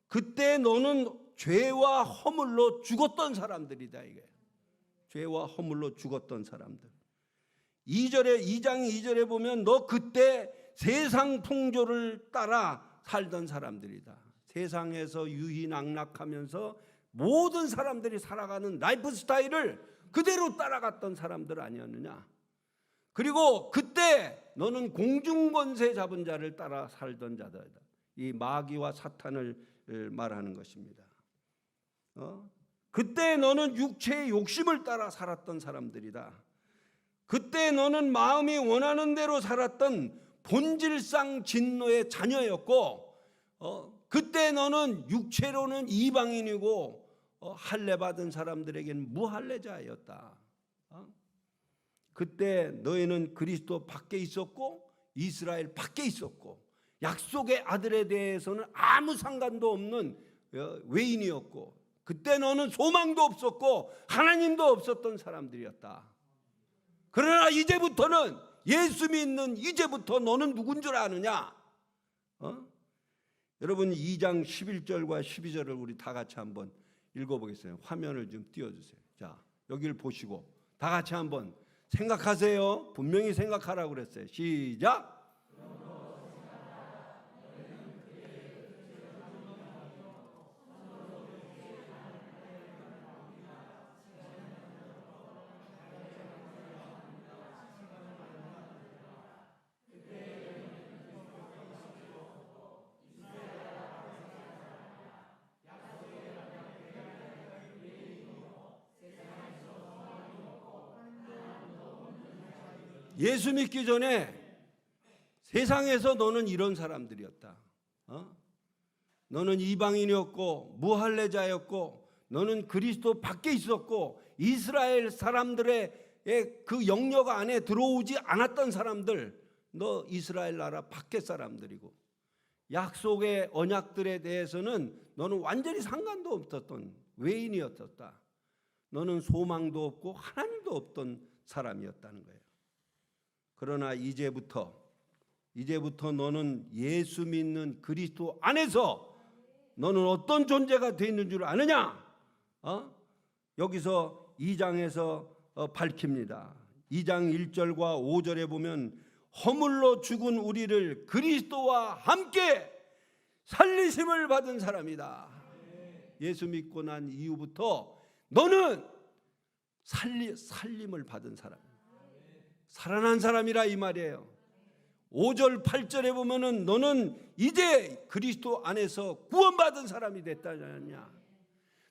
그때 너는 죄와 허물로 죽었던 사람들이다. 이게 죄와 허물로 죽었던 사람들. 2장 2절에 보면 너 그때 세상 풍조를 따라 살던 사람들이다. 세상에서 유희낙락하면서 모든 사람들이 살아가는 라이프 스타일을 그대로 따라갔던 사람들 아니었느냐? 그리고 그때 너는 공중권세 잡은 자를 따라 살던 자다. 이 마귀와 사탄을 말하는 것입니다. 그때 너는 육체의 욕심을 따라 살았던 사람들이다. 그때 너는 마음이 원하는 대로 살았던 본질상 진노의 자녀였고, 그때 너는 육체로는 이방인이고 할례 받은 사람들에게는 무할례자였다. 그때 너희는 그리스도 밖에 있었고 이스라엘 밖에 있었고 약속의 아들에 대해서는 아무 상관도 없는 외인이었고, 그때 너는 소망도 없었고 하나님도 없었던 사람들이었다. 그러나 이제부터는 예수 믿는 이제부터 너는 누군 줄 아느냐? 여러분 2장 11절과 12절을 우리 다 같이 한번 읽어보겠어요. 화면을 좀 띄워주세요. 자, 여기를 보시고 다 같이 한번 생각하세요. 분명히 생각하라고 그랬어요. 시작. 예수 믿기 전에 세상에서 너는 이런 사람들이었다. 너는 이방인이었고 무할례자였고 너는 그리스도 밖에 있었고 이스라엘 사람들의 그 영역 안에 들어오지 않았던 사람들, 너 이스라엘 나라 밖에 사람들이고 약속의 언약들에 대해서는 너는 완전히 상관도 없었던 외인이었다. 너는 소망도 없고 하나님도 없던 사람이었다는 거예요. 그러나 이제부터 너는 예수 믿는 그리스도 안에서 너는 어떤 존재가 되어 있는 줄 아느냐? 여기서 2장에서 밝힙니다. 2장 1절과 5절에 보면 허물로 죽은 우리를 그리스도와 함께 살리심을 받은 사람이다. 예수 믿고 난 이후부터 너는 살림을 받은 사람, 살아난 사람이라 이 말이에요. 5절 8절에 보면은 너는 이제 그리스도 안에서 구원받은 사람이 됐다지 않느냐.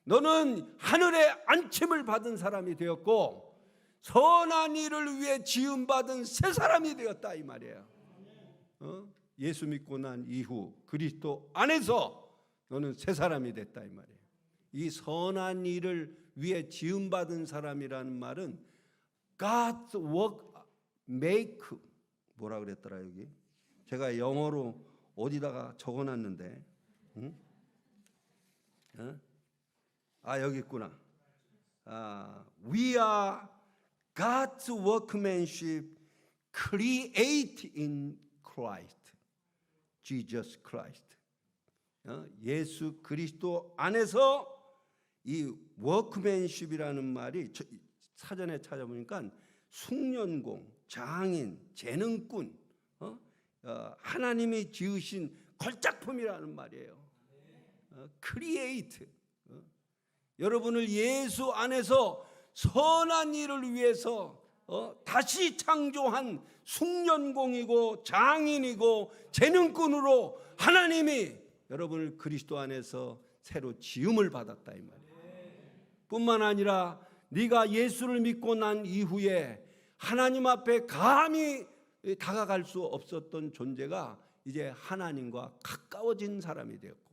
너는 하늘의 안침을 받은 사람이 되었고 선한 일을 위해 지음받은 새 사람이 되었다 이 말이에요. 예수 믿고 난 이후 그리스도 안에서 너는 새 사람이 됐다 이 말이에요. 이 선한 일을 위해 지음받은 사람이라는 말은 God's work make, 뭐라 그랬더라 여기? 제가 영어로 어디다가 적어놨는데, 여기 있구나. We are God's workmanship, created in Christ, Jesus Christ. 예수 그리스도 안에서 이 workmanship이라는 말이 사전에 찾아보니까 숙련공, 장인, 재능꾼, 하나님이 지으신 걸작품이라는 말이에요. create. 여러분을 예수 안에서 선한 일을 위해서 다시 창조한 숙련공이고 장인이고 재능꾼으로 하나님이 여러분을 그리스도 안에서 새로 지음을 받았다 이 말이에요. 뿐만 아니라 네가 예수를 믿고 난 이후에 하나님 앞에 감히 다가갈 수 없었던 존재가 이제 하나님과 가까워진 사람이 되었고,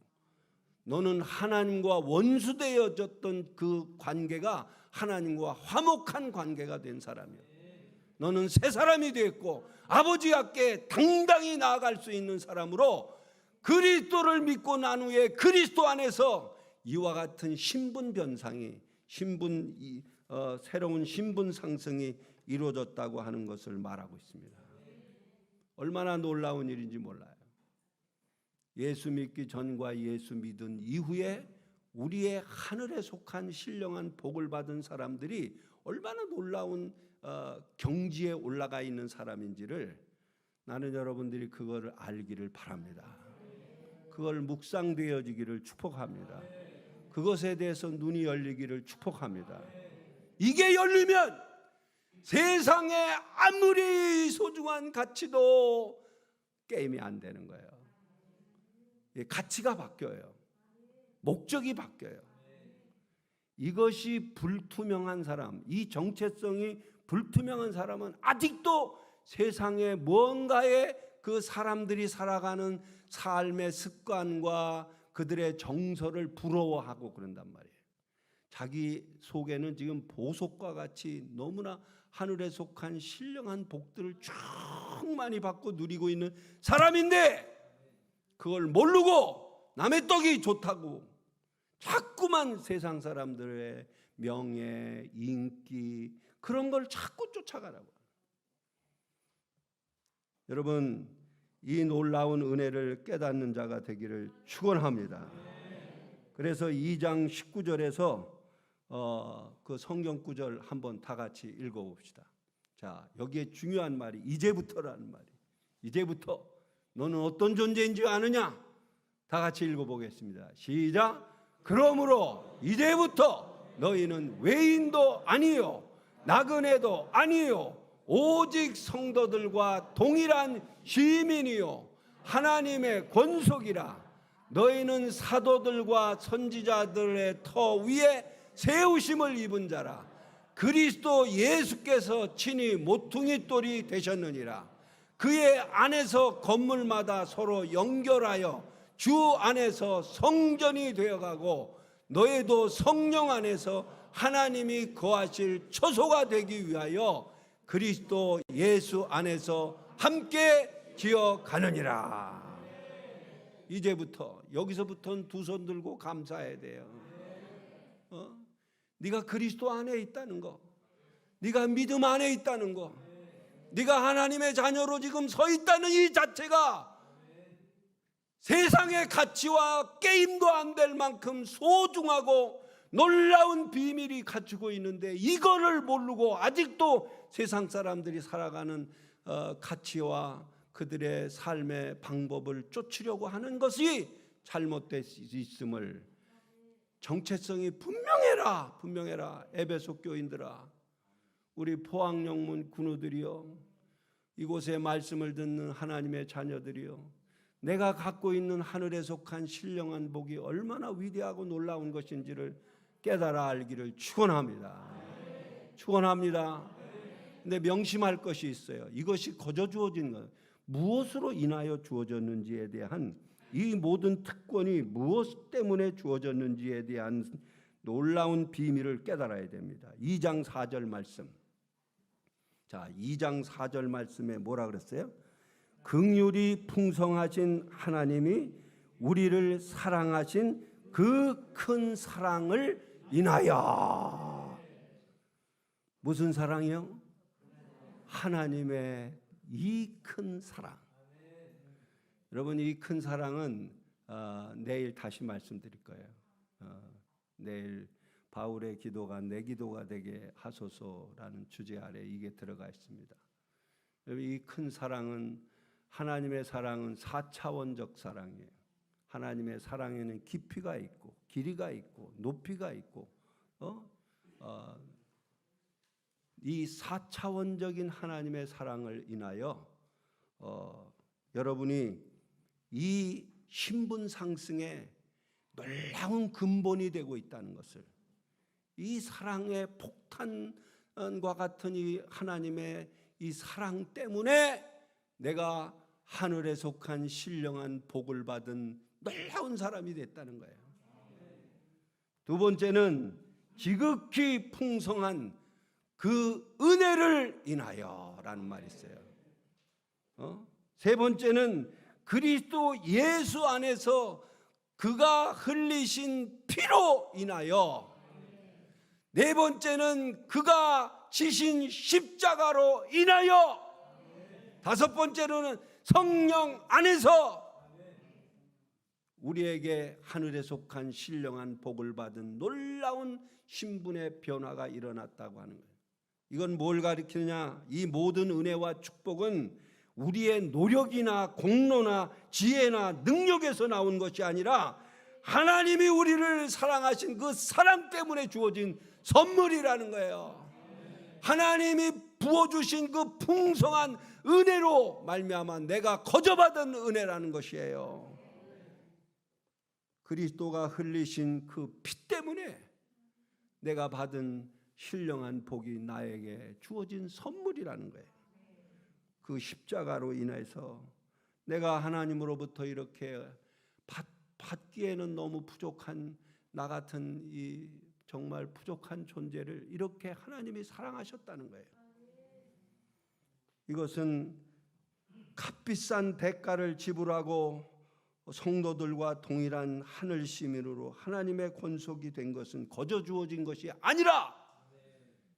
너는 하나님과 원수되어졌던 그 관계가 하나님과 화목한 관계가 된 사람이야. 너는 새 사람이 되었고 아버지 앞에 당당히 나아갈 수 있는 사람으로 그리스도를 믿고 난 후에 그리스도 안에서 이와 같은 신분 변상이 새로운 신분 상승이 이루어졌다고 하는 것을 말하고 있습니다. 얼마나 놀라운 일인지 몰라요. 예수 믿기 전과 예수 믿은 이후에 우리의 하늘에 속한 신령한 복을 받은 사람들이 얼마나 놀라운 경지에 올라가 있는 사람인지를 나는 여러분들이 그거를 알기를 바랍니다. 그걸 묵상되어지기를 축복합니다. 그것에 대해서 눈이 열리기를 축복합니다. 이게 열리면 세상에 아무리 소중한 가치도 게임이 안 되는 거예요. 가치가 바뀌어요. 목적이 바뀌어요. 이것이 불투명한 사람, 이 정체성이 불투명한 사람은 아직도 세상에 무언가의 그 사람들이 살아가는 삶의 습관과 그들의 정서를 부러워하고 그런단 말이에요. 자기 속에는 지금 보석과 같이 너무나 하늘에 속한 신령한 복들을 충만히 받고 누리고 있는 사람인데 그걸 모르고 남의 떡이 좋다고 자꾸만 세상 사람들의 명예, 인기 그런 걸 자꾸 쫓아가라고. 여러분, 이 놀라운 은혜를 깨닫는 자가 되기를 축원합니다. 그래서 2장 19절에서 그 성경 구절 한번 다 같이 읽어봅시다. 자, 여기에 중요한 말이 이제부터라는 말이. 이제부터 너는 어떤 존재인지 아느냐? 다 같이 읽어보겠습니다. 시작. 그러므로 이제부터 너희는 외인도 아니요 나그네도 아니요 오직 성도들과 동일한 시민이요 하나님의 권속이라. 너희는 사도들과 선지자들의 터 위에 세우심을 입은 자라. 그리스도 예수께서 친히 모퉁이 돌이 되셨느니라. 그의 안에서 건물마다 서로 연결하여 주 안에서 성전이 되어가고 너희도 성령 안에서 하나님이 거하실 처소가 되기 위하여 그리스도 예수 안에서 함께 지어가느니라. 이제부터 여기서부터는 두 손 들고 감사해야 돼요. 네가 그리스도 안에 있다는 거, 네가 믿음 안에 있다는 거, 네가 하나님의 자녀로 지금 서 있다는 이 자체가 세상의 가치와 게임도 안 될 만큼 소중하고 놀라운 비밀이 갖추고 있는데 이거를 모르고 아직도 세상 사람들이 살아가는 가치와 그들의 삶의 방법을 쫓으려고 하는 것이 잘못되어 있음을 정체성이 분명해라 에베소 교인들아, 우리 포항영문 군우들이여, 이곳에 말씀을 듣는 하나님의 자녀들이여, 내가 갖고 있는 하늘에 속한 신령한 복이 얼마나 위대하고 놀라운 것인지를 깨달아 알기를 축원합니다. 축원합니다. 근데 명심할 것이 있어요. 이것이 거저 주어진 것, 무엇으로 인하여 주어졌는지에 대한 이 모든 특권이 무엇 때문에 주어졌는지에 대한 놀라운 비밀을 깨달아야 됩니다. 2장 4절 말씀. 자, 2장 4절 말씀에 뭐라 그랬어요? 긍휼이 풍성하신 하나님이 우리를 사랑하신 그 큰 사랑을 인하여. 무슨 사랑이요? 하나님의 이 큰 사랑. 여러분, 이 큰 사랑은 내일 다시 말씀드릴 거예요. 내일 바울의 기도가 내 기도가 되게 하소서라는 주제 아래 이게 들어가 있습니다. 이 큰 사랑은, 하나님의 사랑은 4차원적 사랑이에요. 하나님의 사랑에는 깊이가 있고 길이가 있고 높이가 있고 이 4차원적인 하나님의 사랑을 인하여 여러분이 이 신분 상승에 놀라운 근본이 되고 있다는 것을, 이 사랑의 폭탄과 같은 이 하나님의 이 사랑 때문에 내가 하늘에 속한 신령한 복을 받은 놀라운 사람이 됐다는 거예요. 두 번째는 지극히 풍성한 그 은혜를 인하여라는 말이 있어요. 세 번째는 그리스도 예수 안에서 그가 흘리신 피로 인하여. 네 번째는 그가 지신 십자가로 인하여, 다섯 번째로는 성령 안에서 우리에게 하늘에 속한 신령한 복을 받은 놀라운 신분의 변화가 일어났다고 하는 거예요. 이건 뭘 가리키느냐? 이 모든 은혜와 축복은 우리의 노력이나 공로나 지혜나 능력에서 나온 것이 아니라 하나님이 우리를 사랑하신 그 사랑 때문에 주어진 선물이라는 거예요. 하나님이 부어주신 그 풍성한 은혜로 말미암아 내가 거저받은 은혜라는 것이에요. 그리스도가 흘리신 그 피 때문에 내가 받은 신령한 복이 나에게 주어진 선물이라는 거예요. 그 십자가로 인해서 내가 하나님으로부터 이렇게 받기에는 너무 부족한 나 같은 이 정말 부족한 존재를 이렇게 하나님이 사랑하셨다는 거예요. 이것은 값비싼 대가를 지불하고 성도들과 동일한 하늘 시민으로 하나님의 권속이 된 것은 거저 주어진 것이 아니라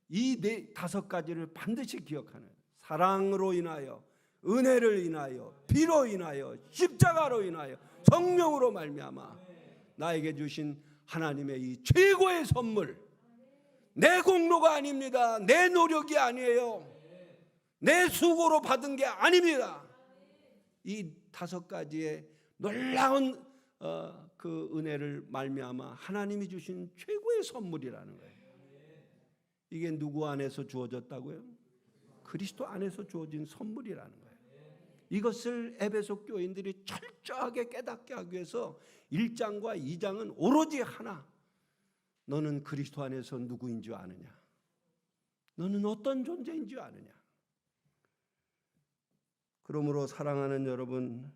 이 다섯 가지를 반드시 기억하는, 사랑으로 인하여, 은혜를 인하여, 피로 인하여, 십자가로 인하여, 성령으로 말미암아 나에게 주신 하나님의 이 최고의 선물, 내 공로가 아닙니다. 내 노력이 아니에요. 내 수고로 받은 게 아닙니다. 이 다섯 가지의 놀라운 그 은혜를 말미암아 하나님이 주신 최고의 선물이라는 거예요. 이게 누구 안에서 주어졌다고요? 그리스도 안에서 주어진 선물이라는 거예요. 이것을 에베소 교인들이 철저하게 깨닫게 하기 위해서 1장과 2장은 오로지 하나, 너는 그리스도 안에서 누구인 줄 아느냐? 너는 어떤 존재인 줄 아느냐? 그러므로 사랑하는 여러분,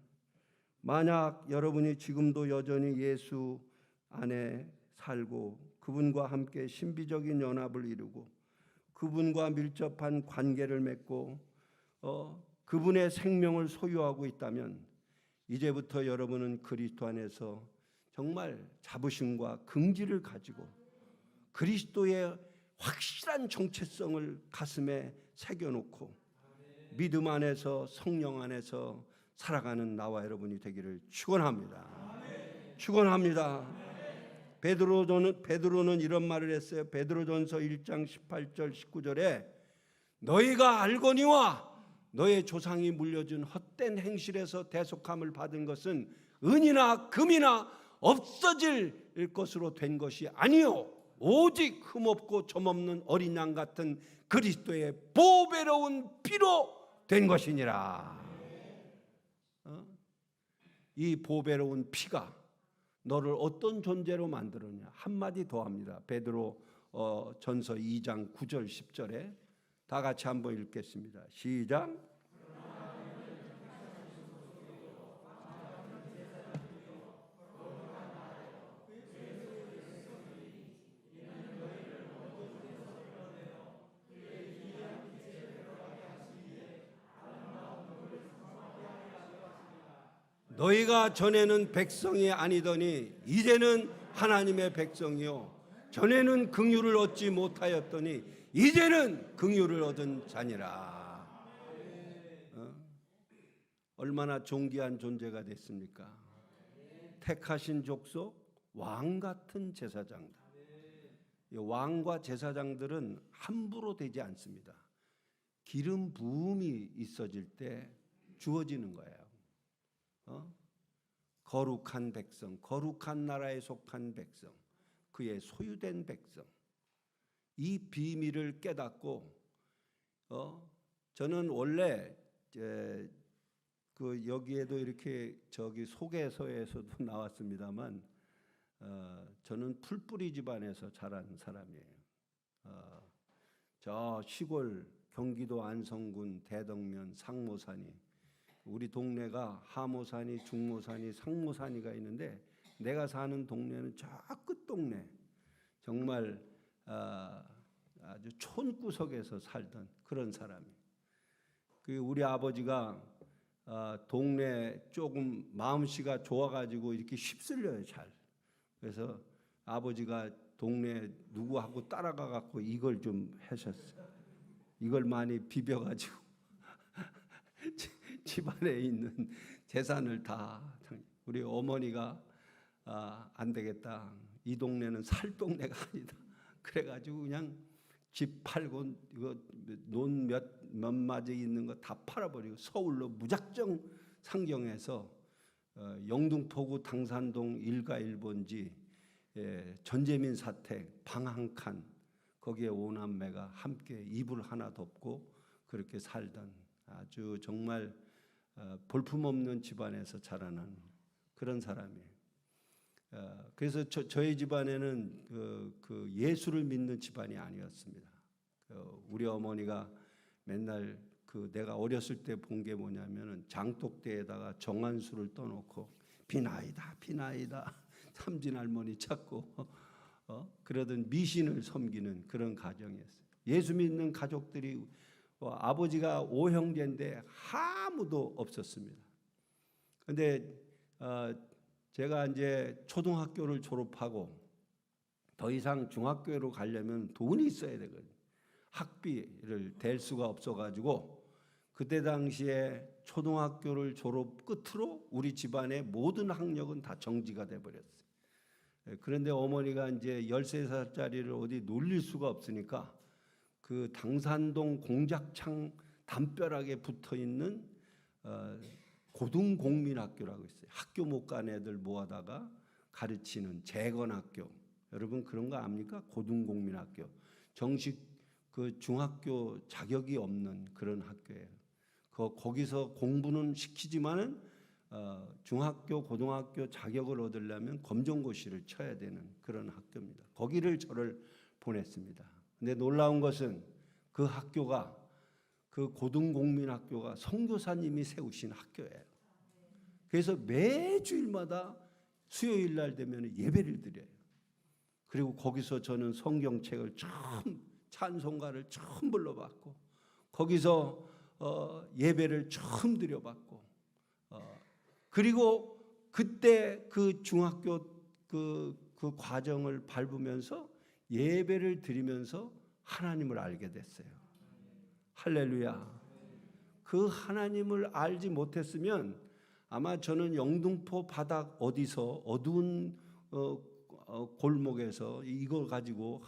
만약 여러분이 지금도 여전히 예수 안에 살고 그분과 함께 신비적인 연합을 이루고 그분과 밀접한 관계를 맺고 그분의 생명을 소유하고 있다면 이제부터 여러분은 그리스도 안에서 정말 자부심과 긍지를 가지고 그리스도의 확실한 정체성을 가슴에 새겨놓고 믿음 안에서 성령 안에서 살아가는 나와 여러분이 되기를 축원합니다. 축원합니다. 베드로는 이런 말을 했어요. 베드로전서 1장 18절 19절에 너희가 알거니와 너의 조상이 물려준 헛된 행실에서 대속함을 받은 것은 은이나 금이나 없어질 것으로 된 것이 아니요 오직 흠없고 점없는 어린 양 같은 그리스도의 보배로운 피로 된 것이니라. 이 보배로운 피가 너를 어떤 존재로 만들었냐? 한마디 더 합니다. 베드로 전서 2장 9절 10절에 다 같이 한번 읽겠습니다. 시작. 너희가 전에는 백성이 아니더니 이제는 하나님의 백성이요 전에는 긍휼을 얻지 못하였더니 이제는 긍휼을 얻은 자니라. 얼마나 존귀한 존재가 됐습니까? 택하신 족속, 왕 같은 제사장들. 왕과 제사장들은 함부로 되지 않습니다. 기름 부음이 있어질 때 주어지는 거예요. 거룩한 백성, 거룩한 나라에 속한 백성, 그의 소유된 백성. 이 비밀을 깨닫고 저는 원래 그 여기에도 이렇게 저기 소개서에서도 나왔습니다만 저는 풀뿌리 집안에서 자란 사람이에요. 저 시골 경기도 안성군 대덕면 상모산이, 우리 동네가 하모산이, 중모산이, 상모산이가 있는데 내가 사는 동네는 저 끝동네, 정말 아주 촌구석에서 살던 그런 사람이. 그 우리 아버지가 동네 조금 마음씨가 좋아가지고 이렇게 휩쓸려요 잘. 그래서 아버지가 동네 누구하고 따라가 갖고 이걸 좀 하셨어요. 이걸 많이 비벼가지고 집안에 있는 재산을 다 우리 어머니가 안 되겠다. 이 동네는 살 동네가 아니다. 그래가지고 그냥 집 팔고 이거 논 몇 마디 있는 거 다 팔아버리고 서울로 무작정 상경해서 영등포구 당산동 1가 1번지 전재민 사택 방 한 칸 거기에 5남매가 함께 이불 하나 덮고 그렇게 살던 아주 정말 볼품없는 집안에서 자라난 그런 사람이에요. 그래서 저희 집안에는 그 예수를 믿는 집안이 아니었습니다. 우리 어머니가 맨날 내가 어렸을 때 본 게 뭐냐면은 장독대에다가 정한수를 떠놓고 비나이다 비나이다 삼진 할머니 찾고 그러던 미신을 섬기는 그런 가정이었어요. 예수 믿는 가족들이 아버지가 5형제인데 아무도 없었습니다. 그런데 제가 이제 초등학교를 졸업하고 더 이상 중학교로 가려면 돈이 있어야 되거든요. 학비를 댈 수가 없어가지고 그때 당시에 초등학교를 졸업 끝으로 우리 집안의 모든 학력은 다 정지가 돼버렸어요. 그런데 어머니가 이제 13살짜리를 어디 놀릴 수가 없으니까 그 당산동 공작창 담벼락에 붙어있는 고등공민학교라고 있어요. 학교 못 간 애들 모아다가 가르치는 재건학교. 여러분 그런 거 압니까? 고등공민학교. 정식 그 중학교 자격이 없는 그런 학교예요. 거기서 공부는 시키지만은 중학교, 고등학교 자격을 얻으려면 검정고시를 쳐야 되는 그런 학교입니다. 거기를 저를 보냈습니다. 근데 놀라운 것은 그 학교가 그 고등공민학교가 선교사님이 세우신 학교예요. 그래서 매주일마다 수요일 날 되면 예배를 드려요. 그리고 거기서 저는 성경책을 처음 찬송가를 처음 불러봤고 거기서 예배를 처음 드려봤고 그리고 그때 그 중학교 그 과정을 밟으면서 예배를 드리면서 하나님을 알게 됐어요. 할렐루야. 그 하나님을 알지 못했으면 아마 저는 영등포 바닥 어디서 어두운 골목에서 이걸 가지고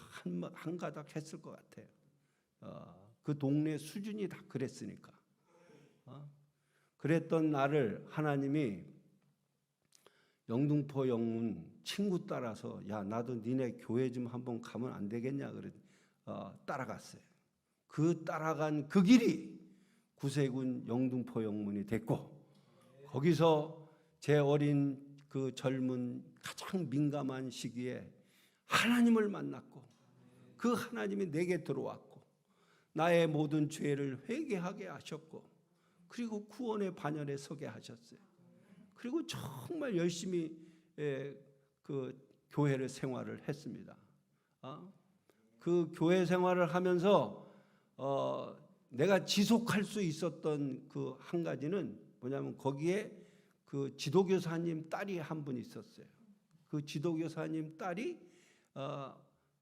한 가닥 했을 것 같아요. 그 동네 수준이 다 그랬으니까. 그랬던 나를 하나님이 영등포 영문 친구 따라서 야 나도 니네 교회 좀 한번 가면 안 되겠냐 그래 따라갔어요. 그 따라간 그 길이 구세군 영등포 영문이 됐고 거기서 제 어린 그 젊은 가장 민감한 시기에 하나님을 만났고 그 하나님이 내게 들어왔고 나의 모든 죄를 회개하게 하셨고 그리고 구원의 반열에 서게 하셨어요. 그리고 정말 열심히 그 교회를 생활을 했습니다. 그 교회 생활을 하면서 내가 지속할 수 있었던 그 한 가지는 뭐냐면 거기에 그 지도교사님 딸이 한 분 있었어요. 그 지도교사님 딸이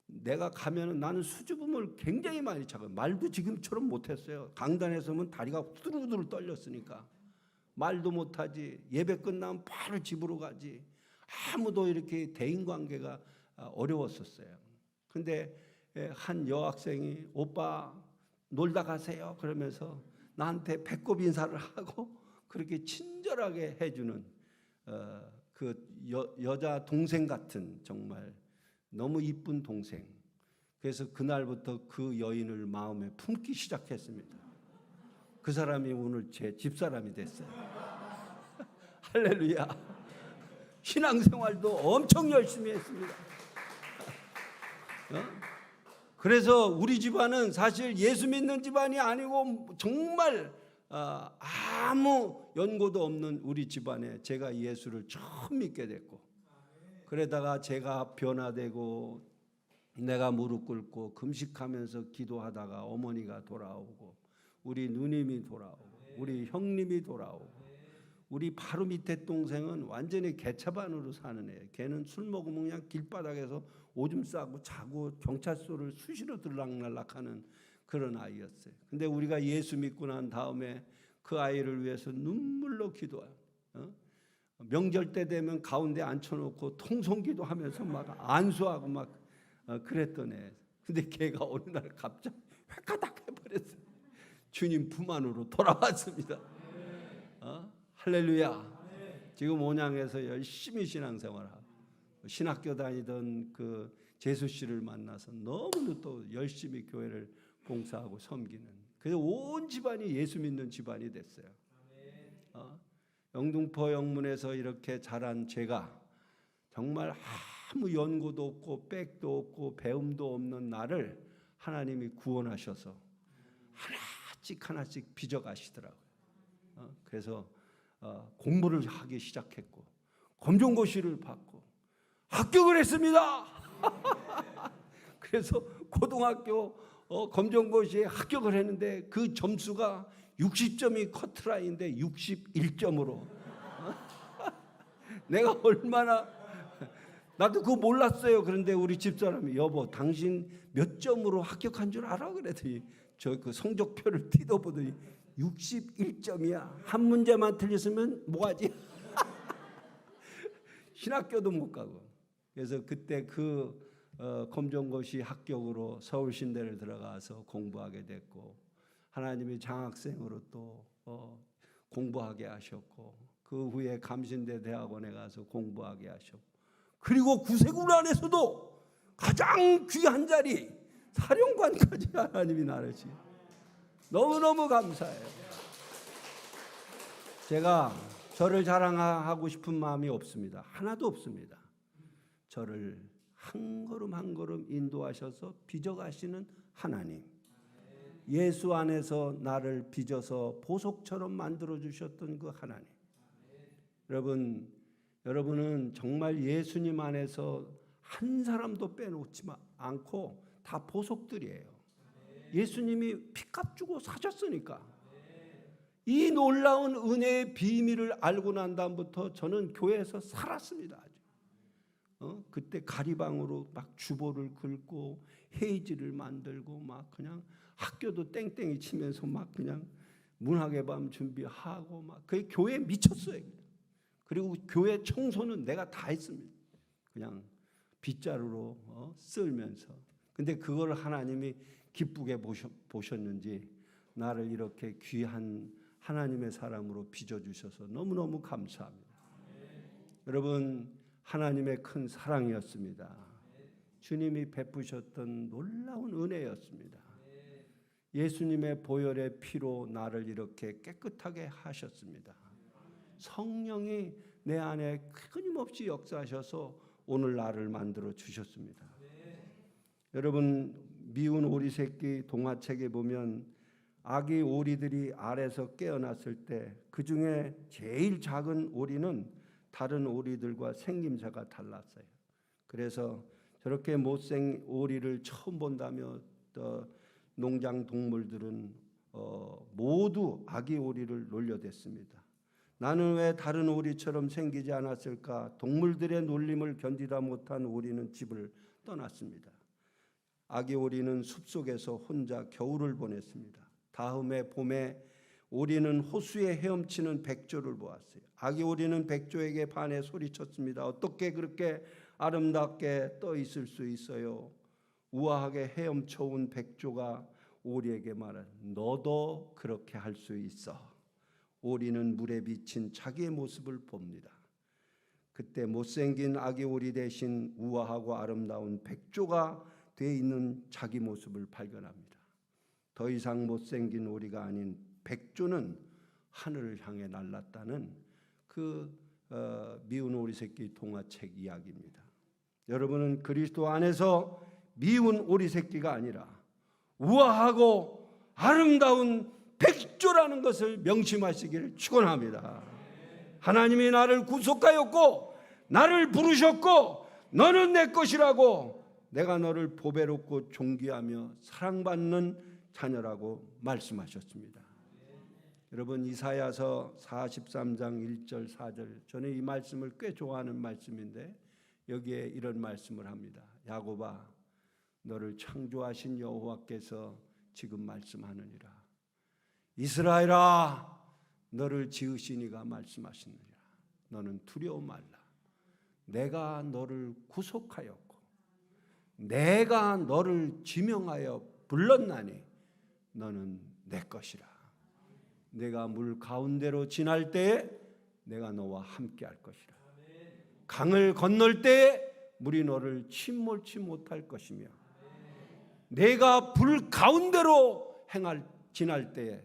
내가 가면은 나는 수줍음을 굉장히 많이 차고 말도 지금처럼 못했어요. 강단에 서면 다리가 후들후들 떨렸으니까 말도 못하지. 예배 끝나면 바로 집으로 가지. 아무도 이렇게 대인관계가 어려웠었어요. 근데 한 여학생이 오빠 놀다 가세요 그러면서 나한테 배꼽 인사를 하고 그렇게 친절하게 해주는 그 여자 동생 같은 정말 너무 이쁜 동생. 그래서 그날부터 그 여인을 마음에 품기 시작했습니다. 그 사람이 오늘 제 집사람이 됐어요. 할렐루야. 신앙생활도 엄청 열심히 했습니다. 그래서 우리 집안은 사실 예수 믿는 집안이 아니고 정말 아무 연고도 없는 우리 집안에 제가 예수를 처음 믿게 됐고 그러다가 제가 변화되고 내가 무릎 꿇고 금식하면서 기도하다가 어머니가 돌아오고 우리 누님이 돌아오고 우리 형님이 돌아오고 우리 바로 밑에 동생은 완전히 개차반으로 사는 애예요. 걔는 술 먹으면 그냥 길바닥에서 오줌 싸고 자고 경찰서를 수시로 들락날락하는 그런 아이였어요. 근데 우리가 예수 믿고 난 다음에 그 아이를 위해서 눈물로 기도해요. 명절 때 되면 가운데 앉혀놓고 통성기도 하면서 막 안수하고 막 그랬던 애. 근데 걔가 어느 날 갑자기 획가닥 해버렸어요. 주님 품 안으로 돌아왔습니다. 할렐루야. 지금 온양에서 열심히 신앙생활하고 신학교 다니던 그 재수 씨를 만나서 너무도 또 열심히 교회를 봉사하고 섬기는, 그래서 온 집안이 예수 믿는 집안이 됐어요. 영등포 영문에서 이렇게 자란 제가 정말 아무 연고도 없고 백도 없고 배움도 없는 나를 하나님이 구원하셔서 하나씩 하나씩 빚어가시더라고요. 그래서 공부를 하기 시작했고 검정고시를 받고 합격을 했습니다. 그래서 고등학교 검정고시에 합격을 했는데 그 점수가 60점이 커트라인인데 61점으로 내가 얼마나, 나도 그거 몰랐어요. 그런데 우리 집사람이 여보 당신 몇 점으로 합격한 줄 알아? 그랬더니 저 그 성적표를 뜯어보더니 61점이야. 한 문제만 틀렸으면 뭐하지? 신학교도 못 가고. 그래서 그때 그 검정고시 합격으로 서울신대를 들어가서 공부하게 됐고 하나님이 장학생으로 또 공부하게 하셨고 그 후에 감신대 대학원에 가서 공부하게 하셨고 그리고 구세군 안에서도 가장 귀한 자리 사령관까지 하나님이 나르시. 너무너무 감사해요. 제가 저를 자랑하고 싶은 마음이 없습니다. 하나도 없습니다. 저를 한 걸음 한 걸음 인도하셔서 빚어가시는 하나님, 예수 안에서 나를 빚어서 보석처럼 만들어주셨던 그 하나님. 여러분은 정말 예수님 안에서 한 사람도 빼놓지 않고 다 보석들이에요. 예수님이 피값 주고 사셨으니까. 이 놀라운 은혜의 비밀을 알고 난 다음부터 저는 교회에서 살았습니다. 그때 가리방으로 막 주보를 긁고 회의지를 만들고 막 그냥 학교도 땡땡이 치면서 막 그냥 문학의 밤 준비하고 막 그 교회에 미쳤어요. 그리고 교회 청소는 내가 다 했습니다. 그냥 빗자루로 쓸면서. 근데 그걸 하나님이 기쁘게 보셨는지 나를 이렇게 귀한 하나님의 사람으로 빚어주셔서 너무너무 감사합니다. 여러분, 하나님의 큰 사랑이었습니다. 주님이 베푸셨던 놀라운 은혜였습니다. 예수님의 보혈의 피로 나를 이렇게 깨끗하게 하셨습니다. 성령이 내 안에 끊임없이 역사하셔서 오늘 나를 만들어 주셨습니다. 여러분, 미운 오리 새끼 동화책에 보면 아기 오리들이 알에서 깨어났을 때 그 중에 제일 작은 오리는 다른 오리들과 생김새가 달랐어요. 그래서 저렇게 못생 오리를 처음 본다며 농장 동물들은 모두 아기 오리를 놀려댔습니다. 나는 왜 다른 오리처럼 생기지 않았을까? 동물들의 놀림을 견디다 못한 오리는 집을 떠났습니다. 아기 오리는 숲속에서 혼자 겨울을 보냈습니다. 다음에 봄에 오리는 호수에 헤엄치는 백조를 보았어요. 아기 오리는 백조에게 반해 소리쳤습니다. 어떻게 그렇게 아름답게 떠 있을 수 있어요? 우아하게 헤엄쳐 온 백조가 오리에게 말한, 너도 그렇게 할 수 있어. 오리는 물에 비친 자기의 모습을 봅니다. 그때 못생긴 아기 오리 대신 우아하고 아름다운 백조가 돼 있는 자기 모습을 발견합니다. 더 이상 못생긴 오리가 아닌 백조는 하늘을 향해 날았다는 그 미운 오리 새끼 동화책 이야기입니다. 여러분은 그리스도 안에서 미운 오리 새끼가 아니라 우아하고 아름다운 백조라는 것을 명심하시기를 축원합니다. 하나님이 나를 구속하였고 나를 부르셨고 너는 내 것이라고, 내가 너를 보배롭고 존귀하며 사랑받는 자녀라고 말씀하셨습니다. 여러분 이사야서 43장 1절 4절, 저는 이 말씀을 꽤 좋아하는 말씀인데 여기에 이런 말씀을 합니다. 야곱아, 너를 창조하신 여호와께서 지금 말씀하느니라. 이스라엘아, 너를 지으신 이가 말씀하시느니라. 너는 두려워 말라. 내가 너를 구속하였고 내가 너를 지명하여 불렀나니 너는 내 것이라. 내가 물 가운데로 지날 때에 내가 너와 함께 할 것이라. 강을 건널 때에 물이 너를 침몰치 못할 것이며 내가 불 가운데로 지날 때에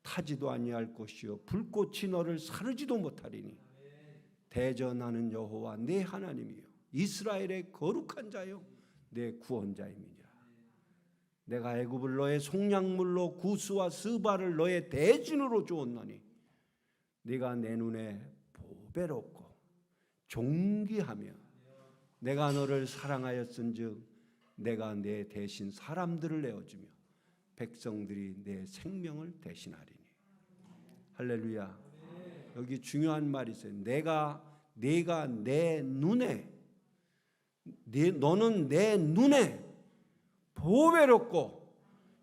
타지도 아니할 것이요 불꽃이 너를 사르지도 못하리니 대전하는 여호와 내 하나님이요 이스라엘의 거룩한 자요 내 구원자임이니라. 내가 애굽을 너의 속량물로 구스와 스바를 너의 대진으로 주었노니 네가 내 눈에 보배롭고 존귀하며 내가 너를 사랑하였은즉 내가 내 대신 사람들을 내어주며 백성들이 내 생명을 대신하리니. 할렐루야. 여기 중요한 말이 있어요. 내가 내 눈에 너는 내 눈에 보배롭고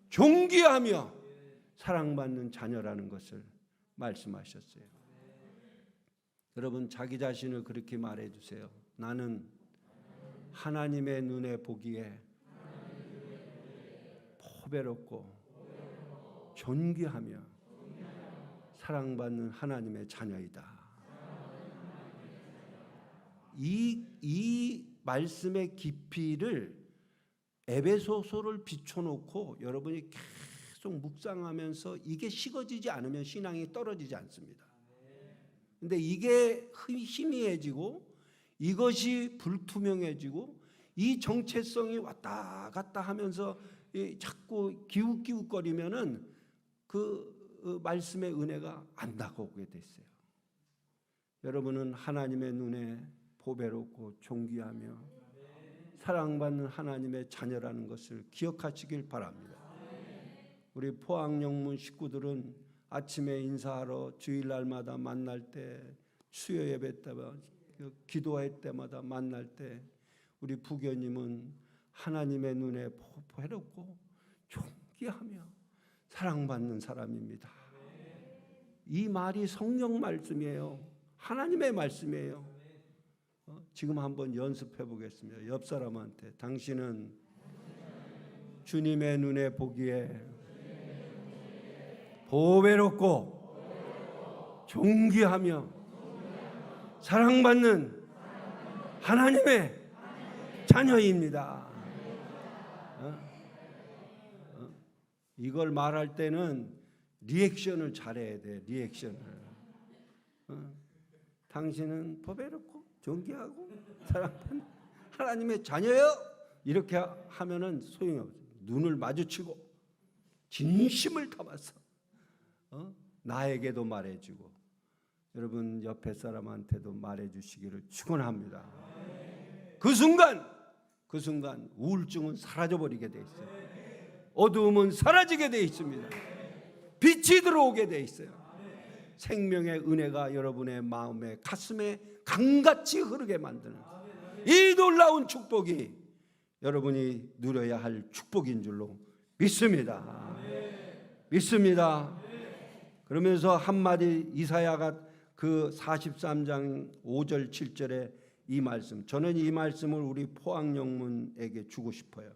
존귀하며 사랑받는 자녀라는 것을 말씀하셨어요. 여러분 자기 자신을 그렇게 말해 주세요. 나는 하나님의 눈에 보기에 보배롭고 존귀하며 사랑받는 하나님의 자녀이다. 이 말씀의 깊이를 에베소서를 비춰놓고 여러분이 계속 묵상하면서 이게 식어지지 않으면 신앙이 떨어지지 않습니다. 근데 이게 희미해지고 이것이 불투명해지고 이 정체성이 왔다 갔다 하면서 자꾸 기웃기웃거리면은 그 말씀의 은혜가 안 다가오게 됐어요. 여러분은 하나님의 눈에 보배롭고 존귀하며 사랑받는 하나님의 자녀라는 것을 기억하시길 바랍니다. 우리 포항영문 식구들은 아침에 인사하러 주일날마다 만날 때, 수요 예배 때마다, 기도할 때마다 만날 때 우리 부교님은 하나님의 눈에 보배롭고 존귀하며 사랑받는 사람입니다. 이 말이 성령 말씀이에요. 하나님의 말씀이에요. 지금 한번 연습해 보겠습니다. 옆 사람한테 당신은 주님의 눈에 보기에 보배롭고 존귀하며 사랑받는 하나님의 자녀입니다. 이걸 말할 때는 리액션을 잘해야 돼. 리액션을. 당신은 보배롭고 존귀하고 사랑받는 하나님의 자녀요. 이렇게 하면은 소용이 없어요. 눈을 마주치고 진심을 담아서 나에게도 말해주고 여러분 옆에 사람한테도 말해주시기를 축원합니다. 그 순간 우울증은 사라져버리게 돼 있어요. 어두움은 사라지게 돼 있습니다. 빛이 들어오게 돼 있어요. 생명의 은혜가 여러분의 마음에 가슴에 강같이 흐르게 만드는 이 놀라운 축복이 여러분이 누려야 할 축복인 줄로 믿습니다. 믿습니다. 그러면서 한마디 이사야가 그 43장 5절 7절에 이 말씀, 저는 이 말씀을 우리 포항영문에게 주고 싶어요.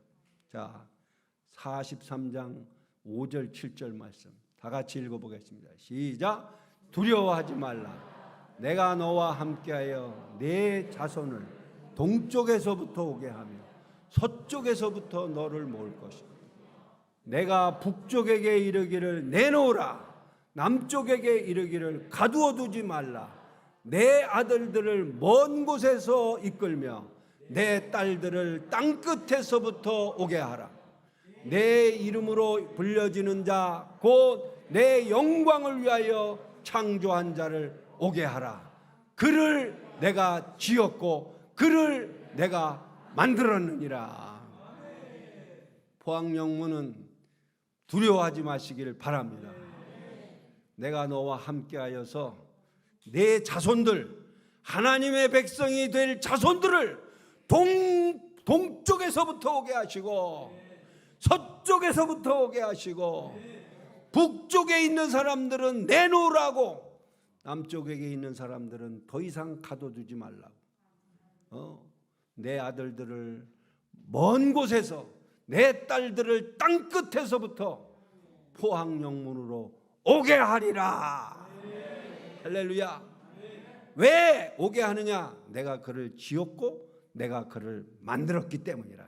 자, 43장 5절 7절 말씀 다 같이 읽어보겠습니다. 시작. 두려워하지 말라. 내가 너와 함께하여 내 자손을 동쪽에서부터 오게 하며 서쪽에서부터 너를 모을 것이다. 내가 북쪽에게 이르기를 내놓으라. 남쪽에게 이르기를 가두어 두지 말라. 내 아들들을 먼 곳에서 이끌며 내 딸들을 땅끝에서부터 오게 하라. 내 이름으로 불려지는 자 곧 내 영광을 위하여 창조한 자를 오게 하라. 그를 내가 지었고 그를 내가 만들었느니라. 포항영문은 두려워하지 마시기를 바랍니다. 내가 너와 함께하여서 내 자손들, 하나님의 백성이 될 자손들을 동쪽에서부터 오게 하시고 서쪽에서부터 오게 하시고 북쪽에 있는 사람들은 내놓으라고, 남쪽에 있는 사람들은 더 이상 가둬두지 말라고. 내 아들들을 먼 곳에서, 내 딸들을 땅 끝에서부터 포항영문으로 오게 하리라. 할렐루야. 왜 오게 하느냐? 내가 그를 지었고 내가 그를 만들었기 때문이라.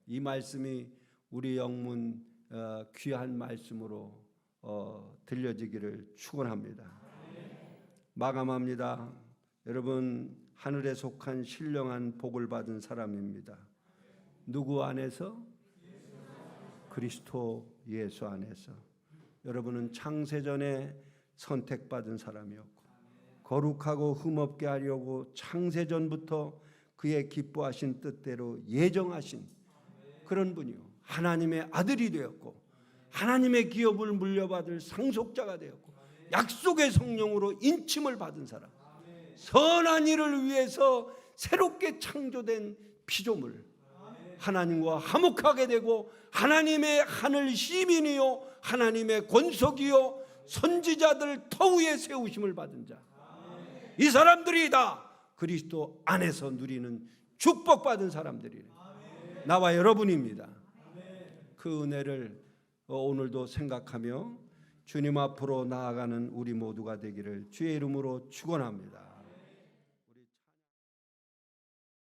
이 말씀이 우리 영문 귀한 말씀으로 들려지기를 축원합니다. 마감합니다. 여러분, 하늘에 속한 신령한 복을 받은 사람입니다. 누구 안에서? 그리스도 예수 안에서. 여러분은 창세전에 선택받은 사람이었고 거룩하고 흠없게 하려고 창세전부터 그의 기뻐하신 뜻대로 예정하신 그런 분이요, 하나님의 아들이 되었고 하나님의 기업을 물려받을 상속자가 되었고 약속의 성령으로 인침을 받은 사람, 선한 일을 위해서 새롭게 창조된 피조물, 하나님과 화목하게 되고 하나님의 하늘 시민이요 하나님의 권속이요 선지자들 터위에 세우심을 받은 자, 이 사람들이 다 그리스도 안에서 누리는 축복받은 사람들이에요. 나와 여러분입니다. 그 은혜를 오늘도 생각하며 주님 앞으로 나아가는 우리 모두가 되기를 주의 이름으로 축원합니다.